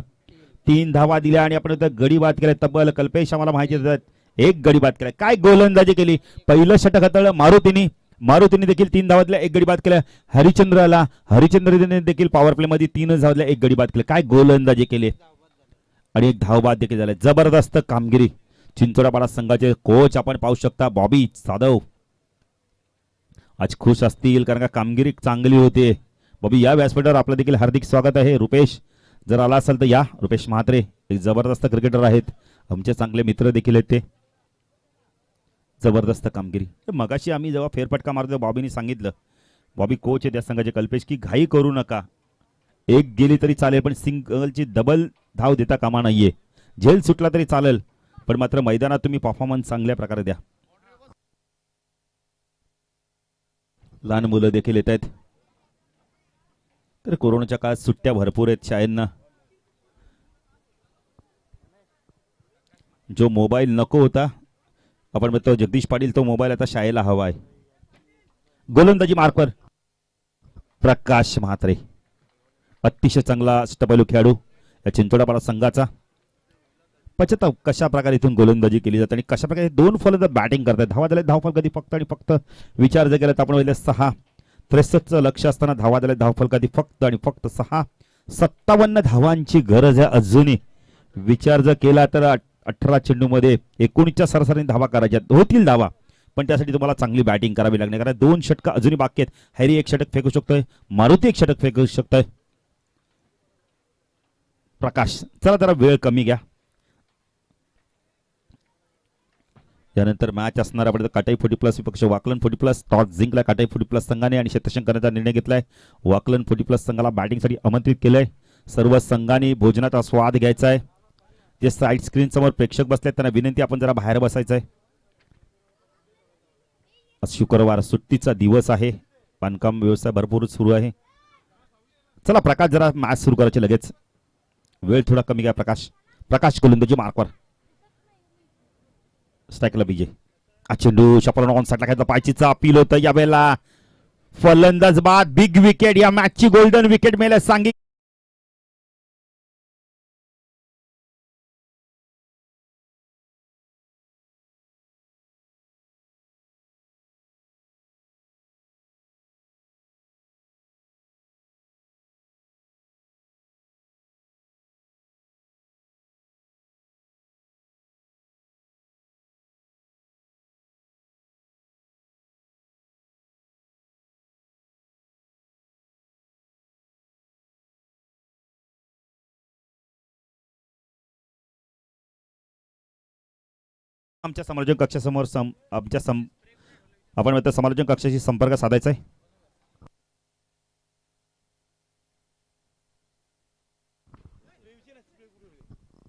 3 धावा दिल्या आणि आपण गडी बाद केलाय. तब्बल कल्पेश आम्हाला माहिती देतात 1 गडी बाद केलाय. काय गोलंदाजी केली. पहिलं षटक हाताळलं मारुतीने देखील 3 धावा दिल्या, 1 गडी बाद केला. हरिचंद्रने देखील पॉवर प्ले मध्ये 3 धावा दिल्या, 1 गडी बाद केला. काय गोलंदाजी केली आणि 1 धावबाद देखील झाले. जबरदस्त कामगिरी. चिंचोडापाडा संघाचे कोच आपण पाहू शकता बॉबी जाधव आज खुश असतील कारण का कामगिरी चांगली होते. बॉबी या व्यासपीठावर आपलं देखील हार्दिक स्वागत आहे. रुपेश जर आला असेल तर या. रुपेश महात्रे एक जबरदस्त क्रिकेटर आहेत, आमचे चांगले मित्र देखील आहेत. ते जबरदस्त कामगिरी. मगाशी आम्ही जेव्हा फेरफटका मारतो बॉबीने सांगितलं, बॉबी कोच आहे त्या संघाचे कल्पेश, की घाई करू नका, 1 गेली तरी चालेल पण सिंगलची डबल धाव देता कामा नाहीये. झेल सुटला तरी चालेल पण मात्र मैदानात तुम्ही परफॉर्मन्स चांगल्या प्रकारे द्या. लहान मुलं देखील येत आहेत. तर कोरोनाच्या काळात सुट्ट्या भरपूर आहेत शाळांना. जो मोबाईल नको होता आपण म्हणतो जगदीश पाटील, तो मोबाईल आता शाळेला हवा आहे. गोलंदाजी मार्कवर प्रकाश म्हात्रे अतिशय चांगला अष्टपैलू खेळाडू या चिंचोडापाडा संघाचा. पचता कशा प्रकारे इथून गोलंदाजी केली जाते आणि कशा प्रकारे 2 फलंदाज बॅटिंग करतात. धावा दिल्या धावफल कधी फक्त आणि फक्त विचार जर केला तर आपण पहिले 6 63चं लक्ष असताना धावा दिल्या धावफल कधी फक्त आणि फक्त 6. 57 धावांची गरज आहे अजूनही. विचार जर केला तर 18 चेंडूमध्ये 19च्या सरासरीने धावा करायच्या होतील धावा, पण त्यासाठी तुम्हाला चांगली बॅटिंग करावी लागणार कारण 2 षटकं अजूनही बाकी आहेत. हॅरी 1 षटक फेकू शकतोय, मारुती 1 षटक फेकू शकतोय. प्रकाश चला जरा वेळ कमी घ्या. यानंतर मॅच असणार आपण काटाई 40 प्लस विपक्ष वाकलन 40 प्लस टॉस जिंकला काटाई 40 प्लस संघाने आणि क्षेत्ररक्षण करण्याचा निर्णय घेतलाय. वाकलन 40 प्लस संघाला बॅटिंगसाठी आमंत्रित केलंय. सर्व संघांनी भोजनाचा स्वाद घ्यायचा आहे. जे साईड स्क्रीन समोर प्रेक्षक बसले त्यांना विनंती, आपण जरा बाहेर बसायचं आहे. आज शुक्रवार सुट्टीचा दिवस आहे, बांधकाम व्यवसाय भरपूर सुरू आहे. चला प्रकाश, जरा मॅच सुरू करायचे लगेच, वेळ थोडा कमी घ्या. प्रकाश गोलंदाजी मार्कवर, स्ट्राईकला बीजे. चेंडू शपल ऑन साईडला घेतला, पायचीचा अपील होतं यावेळेला. फलंदाज बाद, बिग विकेट, या मॅचची गोल्डन विकेट मिळाली सांगी. आमच्या समालोचन कक्षासमोर आपण समालोचन कक्षाशी संपर्क साधायचा आहे.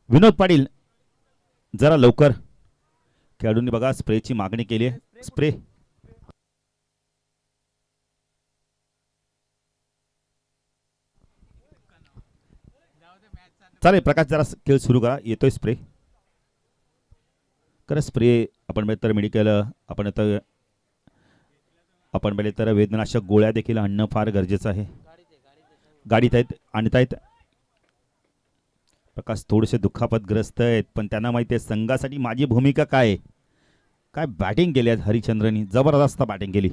विनोद पाटील, जरा लवकर. खेळाडूंनी बघा स्प्रेची मागणी केली आहे. स्प्रे चालेल. प्रकाश, जरा खेळ सुरू करा. येतोय स्प्रे. खरं स्प्रे आपण तर मेडिकल, आपण तर वेदनाशक गोळ्या देखील आणणं फार गरजेचं आहे. गाडीत आहेत, आणत आहेत. प्रकाश थोडेसे दुखापतग्रस्त आहेत, पण त्यांना माहिती आहे संघासाठी माझी भूमिका काय आहे. काय बॅटिंग केली आज हरिचंद्रनी, जबरदस्त बॅटिंग केली.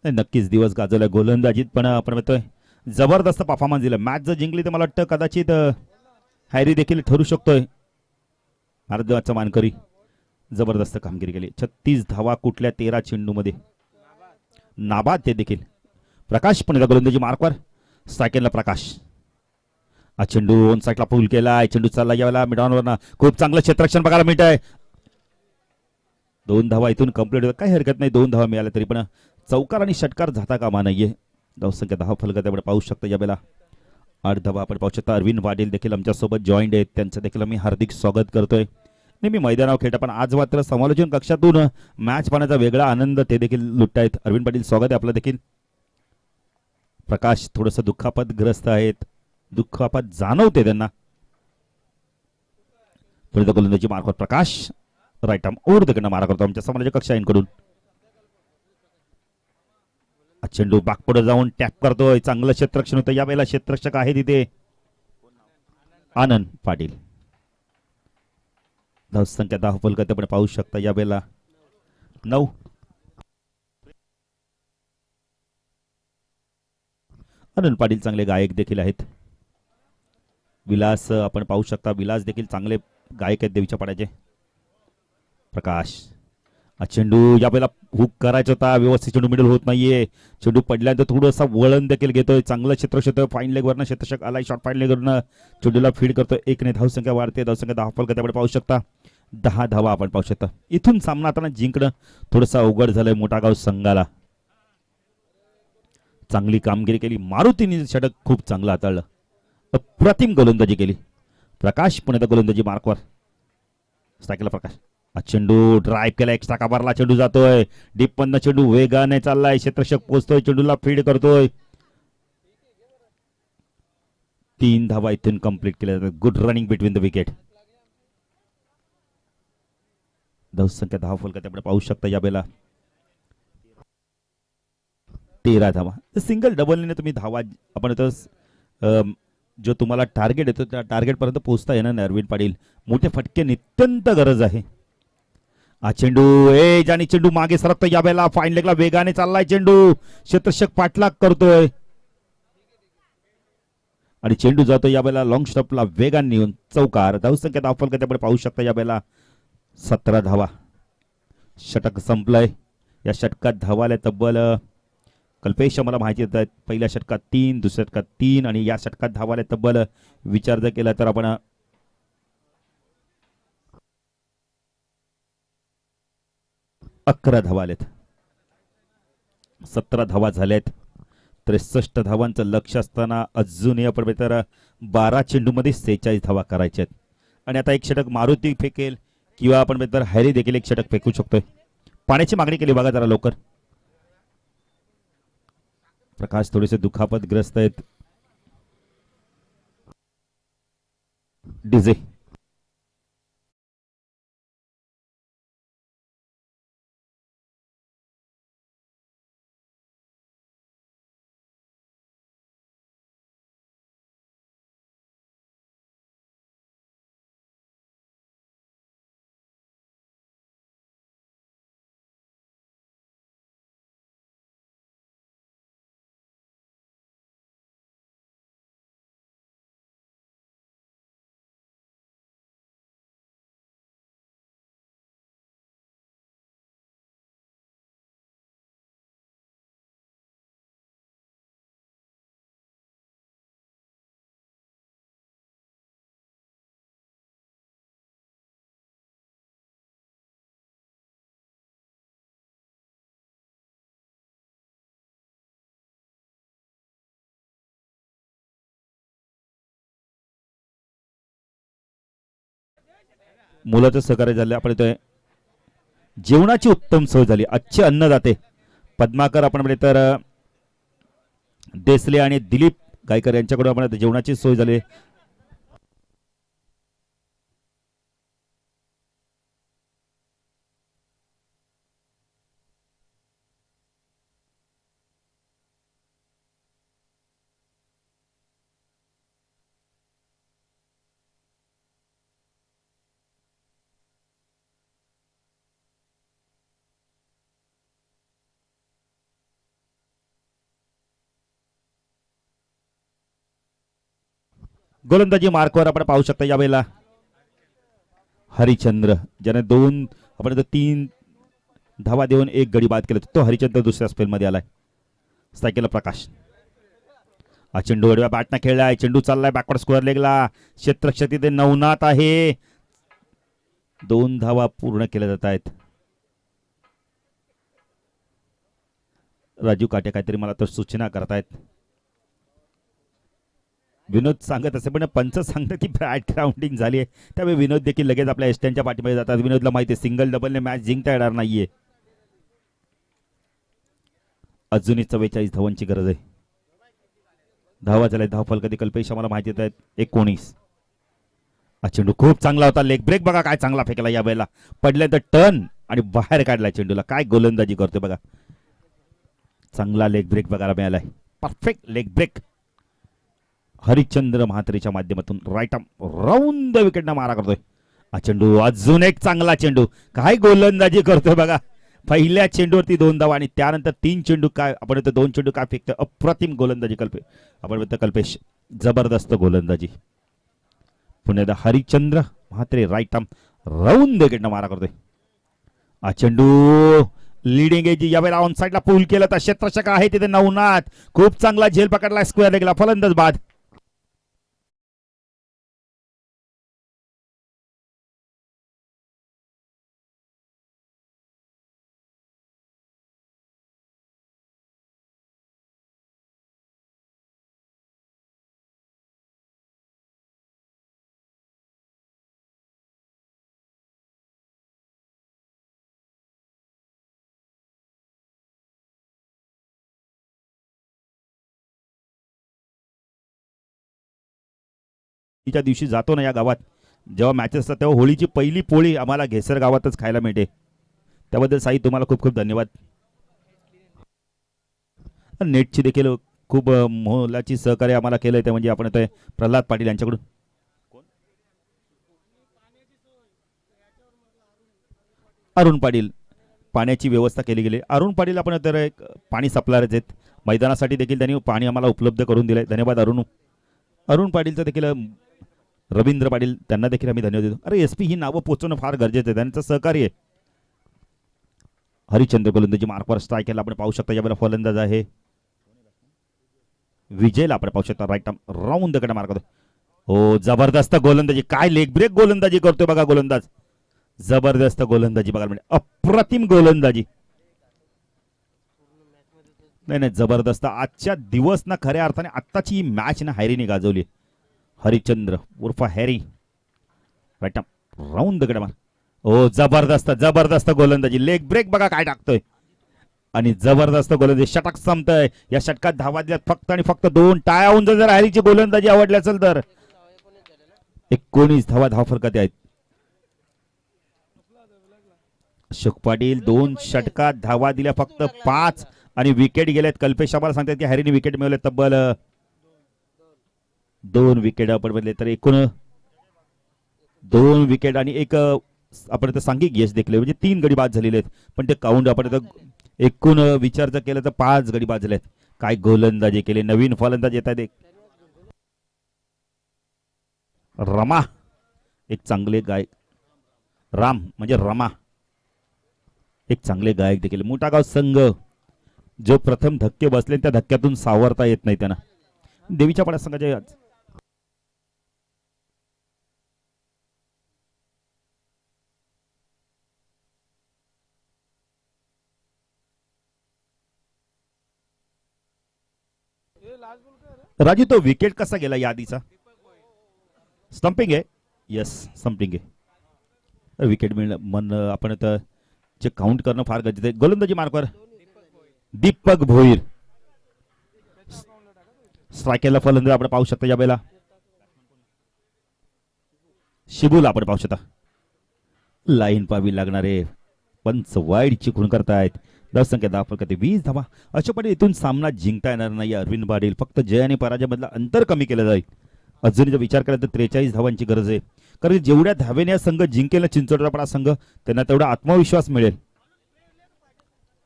नक्कीच दिवस गाजवला गोलंदाजीत, पण आपण म्हणतोय जबरदस्त परफॉर्मन्स दिला. मॅच जर जिंकली तर मला वाटतं कदाचित हॅरी देखील ठरू शकतोय. भारद्वाजचा मानकरी जबरदस्त कामगिरी केली. 36 धावा कुठल्या 13 चेंडूमध्ये, नाबाद ते देखील. प्रकाश पण गोलंदाजी मार्कवर, सायकलला प्रकाश. हा चेंडू ऑन साईडला पूल केलाय. चेंडू चालला यावेळेला मिडॉनवर, खूप चांगलं क्षेत्ररक्षण बघायला मिळत आहे. 2 धावा इथून कंप्लीट होतात, काही हरकत नाही. 2 धावा मिळाल्या तरी पण चौकार आणि षटकार जाता कामा नाहीये. धावसंख्या 10 फलक आपण पाहू शकतो यावेळेला. 8 धावा आपण पाहू शकता. अरविंद पाटील देखील आमच्यासोबत जॉईंट आहेत, त्यांचं देखील आम्ही हार्दिक स्वागत करतोय. नेहमी मैदानावर खेळता, पण आज मात्र समालोचन कक्षातून मॅच पाहण्याचा वेगळा आनंद ते देखील लुटतायत. अरविंद पाटील, स्वागत आहे आपलं देखील. प्रकाश थोडंसं दुखापतग्रस्त आहेत, दुखापत जाणवते त्यांना. पुढे गोलंदाजी मार्कवर प्रकाश, राईट आर्म ओव्हर द मारा करतो आमच्या समालोचन कक्षाकडून. चेंडू बाकपुढे जाऊन टॅप करतोय, चांगलं क्षेत्ररक्षण होतं यावेळेला. क्षेत्ररक्षक आहे तिथे आनंद पाटील. धावसंख्या 10 फलक आपण पाहू शकता यावेळेला 9. आनंद पाटील चांगले गायक देखील आहेत. विलास आपण पाहू शकता, विलास देखील चांगले गायक आहेत देवीच्या पाड्याचे. प्रकाश, चेंडू यावेळेला हुक करायचा होता, व्यवस्थित चेंडू मिडल होत नाहीये. चेंडू पडल्यानंतर थोडंसं वळण देखील घेतोय. चांगलं क्षेत्र फाईन लेग वरनं क्षेत्ररक्षक आलाय, शॉर्ट फाईन लेग वरनं चेंडूला फीड करतोय. 1 ने धावसंख्या वाढते. धावसंख्या 10 फलक आपण पाहू शकता. 10 धावा आपण पाहू शकता. इथून सामना आता जिंकणं थोडंसं अवघड झालंय मोठागाव संघाला. चांगली कामगिरी केली. मारुतीने षटक खूप चांगलं हाताळलं. अप्रतिम गोलंदाजी केली. प्रकाश पुण्याचा गोलंदाजी मार्कवर, स्ट्राईकला प्रकाश. चेंडू ड्राईव्ह केला, एक्स्ट्रा कव्हरला चेंडू जातोय. डीप मधनं चेंडू वेगाने चाललाय. क्षेत्ररक्षक पोहोचतोय, चेंडूला फीड करतोय. 3 धावा इथून कंप्लीट केल्या जातात. Good running between the wicket. धावसंख्या 10 फलक आपण पाहू शकता यावेळेला 13 धावा. सिंगल डबलने तुम्ही धावा आपण जो तुम्हाला टार्गेट येतो त्या टार्गेट पर्यंत पोहोचता येणार नाही. अरविंद पाटील, मोठे फटके नित्यंत गरज आहे. चेंडू एज आणि चेंडू मागे सरकतो यावेळेला. फाईन लेगला वेगाने चाललाय चेंडू. क्षेत्ररक्षक पाठलाग करतोय आणि चेंडू जातो यावेळेला लॉंग स्टॉपला वेगाने येऊन चौकार. धावसंख्या 10 फलक आपण पाहू शकता यावेळेला 17 धावा. षटक संपलंय. या षटकात धावाल्या तब्बल कल्पेश मला माहिती देत आहेत. पहिल्या षटकात 3, दुसऱ्या षटकात 3 आणि या षटकात धावाल्या तब्बल विचार जर केला तर आपण 11 धावा आलेत. 17 धावा झाल्यात 63 धावांचं लक्ष असताना अजूनही आपण तर 12 चेंडूमध्ये 46 धावा करायच्या आहेत. आणि आता एक षटक मारुती फेकेल किंवा आपण तर हॅरी देखील एक षटक फेकू शकतोय. पाण्याची मागणी केली बघा जरा लवकर. प्रकाश थोडेसे दुखापतग्रस्त आहेत. डीजे मुलाचं सहकार्य झाले. आपण इथे जेवणाची उत्तम सोय झाली. आजचे अन्नदाते पद्माकर आपण म्हणजे तर देसले आणि दिलीप गायकर यांच्याकडून आपण जेवणाची सोय झाली. गोलंदाजी मार्कवर आपण पाहू शकता यावेळेला हरिचंद्र ज्याने 3 धावा देऊन 1 गडी बाद केला. तो हरिचंद्र दुसऱ्या स्पेलमध्ये आलाय. सायकल प्रकाश हा चेंडू वडव्या बॅटना खेळलाय. चेंडू चाललाय बॅकवर्ड स्क्वेअर लेगला. क्षेत्रक्षती ते नवनाथ आहे. 2 धावा पूर्ण केल्या जात आहेत. राजू काटे काहीतरी मला तर सूचना करतायत. विनोद सांगत असे पण पंच सांगतात की बॅट ग्राउंडिंग झाली आहे. त्यामुळे विनोद देखील लगेच आपल्या एस्टनच्या पाठीमध्ये जातात. विनोदला माहिती आहे सिंगल डबलने मॅच जिंकता येणार नाहीये. अजूनही 44 धावांची गरज आहे. धावा झाल्या. धावफल कधी कल्पेश आम्हाला माहिती आहेत 19. हा चेंडू खूप चांगला होता. लेग ब्रेक बघा काय चांगला फेकला या वेळेला. पडल्यानंतर टर्न आणि बाहेर काढलाय चेंडूला. काय गोलंदाजी करतोय बघा. चांगला लेग ब्रेक बघायला मिळालाय. Perfect leg break. हरिचंद्र म्हात्रेच्या माध्यमातून राईट आर्म राऊंड विकेटना मारा करतोय. हा चेंडू अजून एक चांगला चेंडू. काय गोलंदाजी करतोय बघा. पहिल्या चेंडूवरती 2 धावा आणि त्यानंतर 3 चेंडू काय आपण 2 चेंडू काय फेकतोय. अप्रतिम गोलंदाजी कल्पेश जबरदस्त गोलंदाजी. पुण्याला Harichandra Mhatre right arm round विकेटना मारा करतोय. हा चेंडू लीडिंग एज यावेळेला ऑन साईडला पूल केलं तर क्षेत्ररक्षक आहे तिथे नवनाथ. खूप चांगला झेल पकडला. स्क्वेअर गेला. फलंदाज बाद. च्या दिवशी जातो ना या गावात जेव्हा मॅचेस असतात तेव्हा होळीची पहिली पोळी आम्हाला घेसर गावातच खायला मिळते. त्याबद्दल साई तुम्हाला खूप खूप धन्यवाद. नेटची देखील खूप मोलाची सहकार्य आम्हाला केलंय ते म्हणजे आपण ते प्रल्हाद पाटील यांच्याकडून. अरुण पाटील पाण्याची व्यवस्था केली गेली. अरुण पाटील आपण तर एक पाणी सप्लायर्स आहेत. मैदानासाठी देखील त्यांनी पाणी आम्हाला उपलब्ध करून दिलंय. धन्यवाद अरुण पाटीलचं देखील रवींद्र पाटील त्यांना देखील आम्ही धन्यवाद देतो. अरे एसपी ही नावं पोहोचवणं फार गरजेचं आहे. त्यांचं सहकार्य आहे. हरिचंद्र गोलंदाजी मार्कवर स्ट्राईक केला आपण पाहू शकता. यावेळेला फलंदाज आहे विजयला आपण पाहू शकता. राईट आर्म राऊंड कडे मार करतो. हो जबरदस्त गोलंदाजी. काय लेग ब्रेक गोलंदाजी करतोय बघा गोलंदाज. जबरदस्त गोलंदाजी बघा म्हणजे अप्रतिम गोलंदाजी. नाही नाही, जबरदस्त. आजच्या दिवस ना खऱ्या अर्थाने आत्ताची ही मॅच ना हॅरीने गाजवली. हरिचंद्र उर्फ हॅरी राईट राऊंड दगड मार. ओ जबरदस्त जबरदस्त गोलंदाजी. लेग ब्रेक बघा काय टाकतोय आणि जबरदस्त गोलंदाजी. षटक संपतंय. या षटकात धावा दिल्यात फक्त आणि फक्त 2. टाळ्या होऊन जर हॅरीची गोलंदाजी आवडली असेल तर 19 धावा धावफरकात आहेत. अशोक पाटील 2 षटकात धावा दिल्या फक्त 5 आणि विकेट गेलेत. कल्पेश आम्हाला सांगतात की हॅरीने विकेट मिळवले तब्बल 2 विकेट आपण बदले तर एकूण 2 विकेट आणि एक आपण सांघिक यश देखील म्हणजे 3 गडी बाद झालेले आहेत. पण ते काउंट आपण एकूण विचार जर केला तर 5 गडी बाद झालेत. काय गोलंदाजी केली. नवीन फलंदाज येत आहेत. रमा एक चांगले गायक. राम म्हणजे रमा एक चांगले गायक देखील. मोठागाव संघ जो प्रथम धक्के बसले त्या धक्क्यातून सावरता येत नाही त्यांना. देवीच्या पाड्या संघाचे आज राजू तो विकेट कसा गेला यादीचा. स्टंपिंग आहे. येस स्टंपिंग आहे. विकेट मिळणं मन आपण आता जे काउंट करणं फार गरजेचं आहे. गोलंदाजी मार्कवर दीपक भोईर. स्ट्रायकरला फलंदाज आपण पाहू शकता. यावेळेला शिबूला आपण पाहू शकता. लाईन पावी लागणारे पंच वाईडची खूण करतायत. धावसंख्या 10 फलकात 20 धावा. अशापणे इथून सामना जिंकता येणार नाही. अरविंद पाटील फक्त जय आणि पराजयामधला अंतर कमी केलं जाईल. अजूनही जर विचार केला तर 43 धावांची गरज आहे. कारण जेवढ्या धावेने संघ जिंकेल चिंचोडा संघ त्यांना तेवढा आत्मविश्वास मिळेल.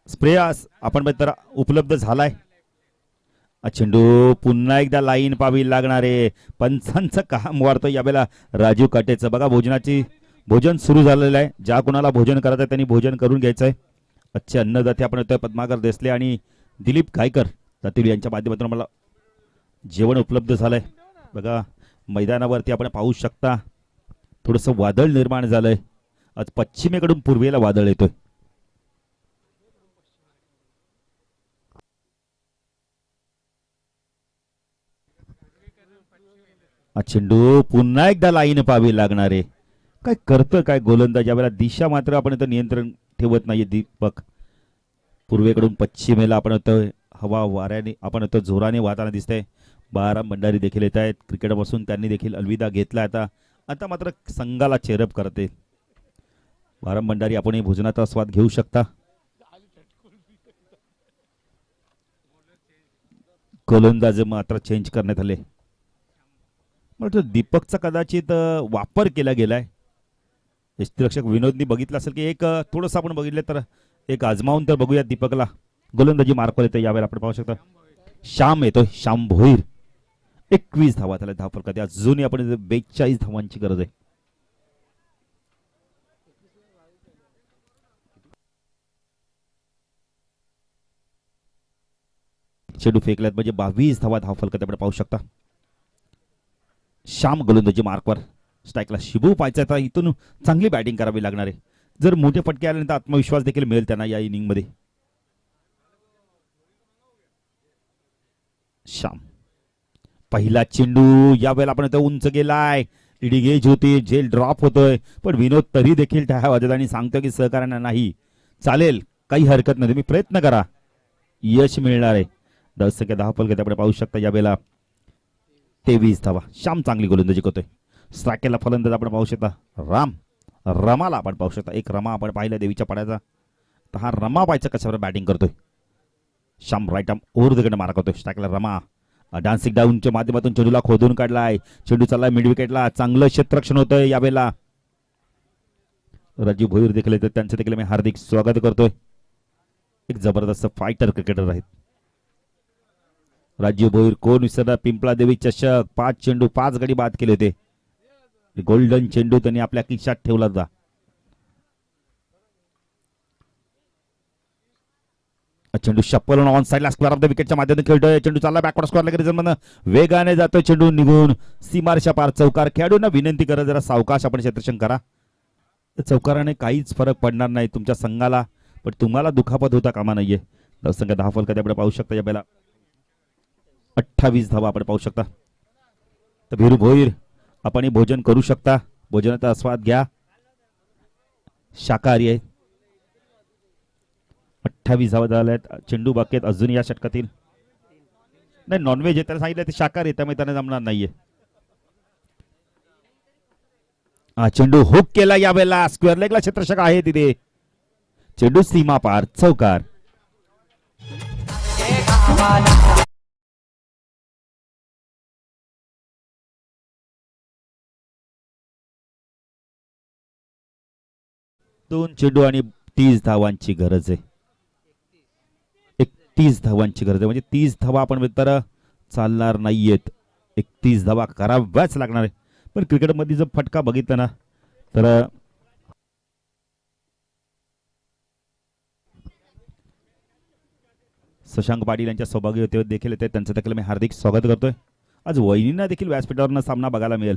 स्प्रे आपण तर उपलब्ध झालाय. चेंडू पुन्हा एकदा लाईन पावी लागणारे पंचांचं काम वाढतं यावेळेला राजू काटेचं. बघा भोजन सुरू झालेलं आहे. ज्या कोणाला भोजन करायचं आहे त्यांनी भोजन करून घ्यायचंय. अच्छे अन्नदाते आपण पद्माकर देसले आणि दिलीप गायकर दातिल यांच्या माध्यमातून मला जेवण उपलब्ध झालंय. बघा मैदानावरती आपण पाहू शकता थोडंसं वादळ निर्माण झालंय. आज पश्चिमेकडून पूर्वेला वादळ येतोय. चेंडू पुन्हा एकदा लाईन पावी लागणारे. काय करतं काय गोलंदाज यावेळेला. दिशा मात्र आपण इथं नियंत्रण ठेवत नाहीये. दीपक पूर्वेकडून पश्चिमेला आपण हवा वाऱ्याने आपण जोराने वाहताना दिसतंय. बाराम भंडारी देखील येत आहेत. क्रिकेटपासून त्यांनी देखील अलविदा घेतला. आता मात्र संघाला चेरअप करते. बाराम भंडारी आपण भोजनाचा स्वाद घेऊ शकता. गोलंदाज मात्र चेंज करण्यात आले. दीपकचा कदाचित वापर केला गेलाय. यष्टीरक्षक विनोदनी बघितलं असेल की एक थोडंसं आपण बघितलं तर एक आजमावून तर बघूया. दीपकला गोलंदाजी मार्कवर येतो. यावेळेला आपण पाहू शकता श्याम येतोय. श्याम भोईर 21 धावा झाल्या धावफलकात. अजूनही आपण 42 धावांची गरज आहे. चेंडू फेकल्यात म्हणजे 22 धावा धावफलकात आपण पाहू शकता. श्याम गोलंदाजी मार्कवर. स्ट्राईकला शिबू पाहायचा तर इथून चांगली बॅटिंग करावी लागणार आहे. जर मोठे फटके आल्यानंतर आत्मविश्वास देखील मिळेल त्यांना या इनिंग मध्ये. श्याम पहिला चेंडू यावेळेला आपण उंच गेलाय. लिडिंग एज होती. झेल ड्रॉप होतोय पण विनोद तरी देखील त्या वाजत आणि सांगतो की सहकार्यांना नाही चालेल काही हरकत नाही तुम्ही प्रयत्न करा यश मिळणार आहे. धावसंख्या 10 फलकात आपण पाहू शकता. यावेळेला 23 धावा. श्याम चांगली गोलंदाजी करतोय. स्ट्रायकरला फलंदाज आपण पाहू शकता. रमाला आपण पाहू शकता. एक रमा आपण पाहिला देवीच्या पाड्याचा. तर हा रमा पाहायचा कशावर बॅटिंग करतोय. Shyam right arm over the wicket मारा करतोय. स्ट्रायकरला रमा डान्सिंग डाऊनच्या माध्यमातून चेंडूला खोदून काढलाय. चेंडू चाललाय मिड विकेटला. चांगलं क्षेत्ररक्षण होतंय. यावेळेला राजू भोईर देखील येतात. त्यांचं देखील मी हार्दिक स्वागत करतोय. एक जबरदस्त फायटर क्रिकेटर आहेत राजू भोईर. कोण विसरणार. पिंपळा देवी चषक 5 चेंडू 5 गडी बाद केले होते. गोल्डन चेंडू त्यांनी आपल्या खिशात ठेवला होता. चेंडू शप्पल ऑन साइडला स्क्वेअर ऑफ द विकेटच्या माध्यमातून खेळतोय. चेंडू चालला बॅकवर्ड स्क्वेअर लगेच वेगाने जातोय. चेंडू निघून सीमारच्या पार चौकार. खेळाडूंना विनंती करा जरा सावकाश आपण क्षेत्ररक्षण करा. चौकाराने काहीच फरक पडणार नाही तुमच्या संघाला पण तुम्हाला दुखापत होता कामा नाहीये. धावसंख्या 10 फलकात आपण पाहू शकता. या बेला 28 धावा आपण पाहू शकता. तर वीरू भोईर आपण भोजन करू शकता. भोजनाचा आस्वाद घ्या. शाकाहारी आहे. 28 धावा झाल्यात. चेंडू बाकी आहेत अजून या षटकातील. नाही नॉनव्हेज आहे त्याला सांगितलं ते शाकाहारी आहे त्यामुळे त्यांना जमणार नाहीये. हा चेंडू हुक केला यावेळेला. स्क्वेअर लेगला क्षेत्ररक्षक आहे तिथे. चेंडू सीमा पार चौकार. दोन चेंडू आणि 30 धावांची गरज आहे. 31 धावांची गरज आहे. म्हणजे 30 धावा आपण तर चालणार नाहीयेत. 31 धावा कराव्याच लागणार आहे. पण क्रिकेटमध्ये जर फटका बघितला ना तर शशांक पाटील यांच्या सौभाग्य होते देखील येते. त्यांचं देखील मी हार्दिक स्वागत करतोय. आज वहिनींना देखील व्यासपीठावरनं सामना बघायला मिळेल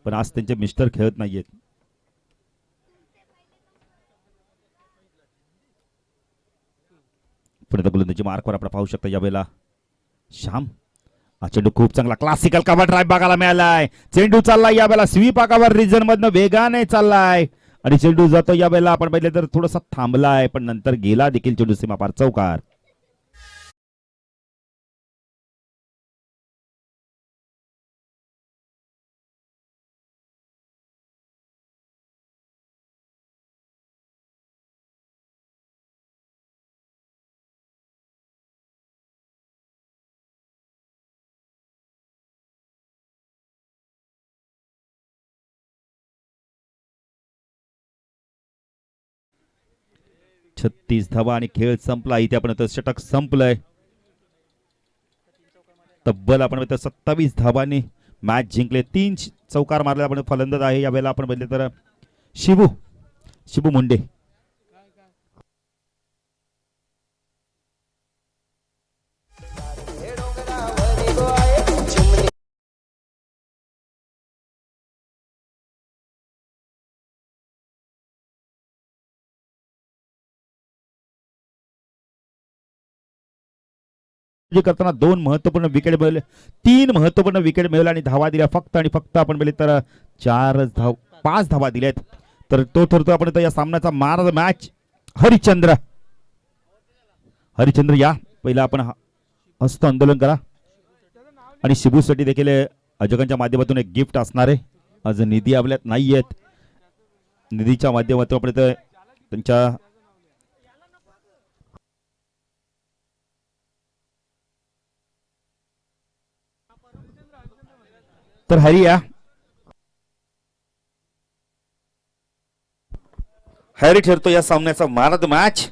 पण आज त्यांचे मिस्टर खेळत नाहीयेत. पुढे गोलंदाजी मार्कवर आपण पाहू शकता यावेळेला श्याम. हा चेंडू खूप चांगला क्लासिकल कव्हर ड्राईव्ह बघायला मिळालाय. चेंडू चाललाय यावेळेला स्वीप आकावर रिजन मधनं वेगाने चाललाय आणि चेंडू जातो यावेळेला आपण पाहिले तर थोडासा थांबलाय पण नंतर गेला देखील. चेंडू सीमा पार चौकार. छत्तीस धावा आणि खेळ संपला. इथे आपण षटक संपलंय. तब्बल आपण 27 धावांनी मॅच जिंकले. 3 चौकार मारले. आपण फलंदाज आहे यावेळेला आपण बघितले तर शिबू मुंडे. करताना 2 महत्वपूर्ण विकेट मिळवले. 3 महत्वपूर्ण विकेट मिळवले आणि धावा दिल्या फक्त आणि फक्त आपण बघितले तर 5 धावा दिल्यात. तर तो ठरतो आपण या सामन्याचा मार मॅच. हरिचंद्र या पहिला आपण हस्त आंदोलन करा आणि शिबूसाठी देखील अजगांच्या माध्यमातून एक गिफ्ट असणार आहे. आज निधी आपल्यात नाही आहेत. निधीच्या माध्यमातून आपण त्यांच्या तर हॅरी ठरतो या सामन्याचा मॅन ऑफ द मॅच.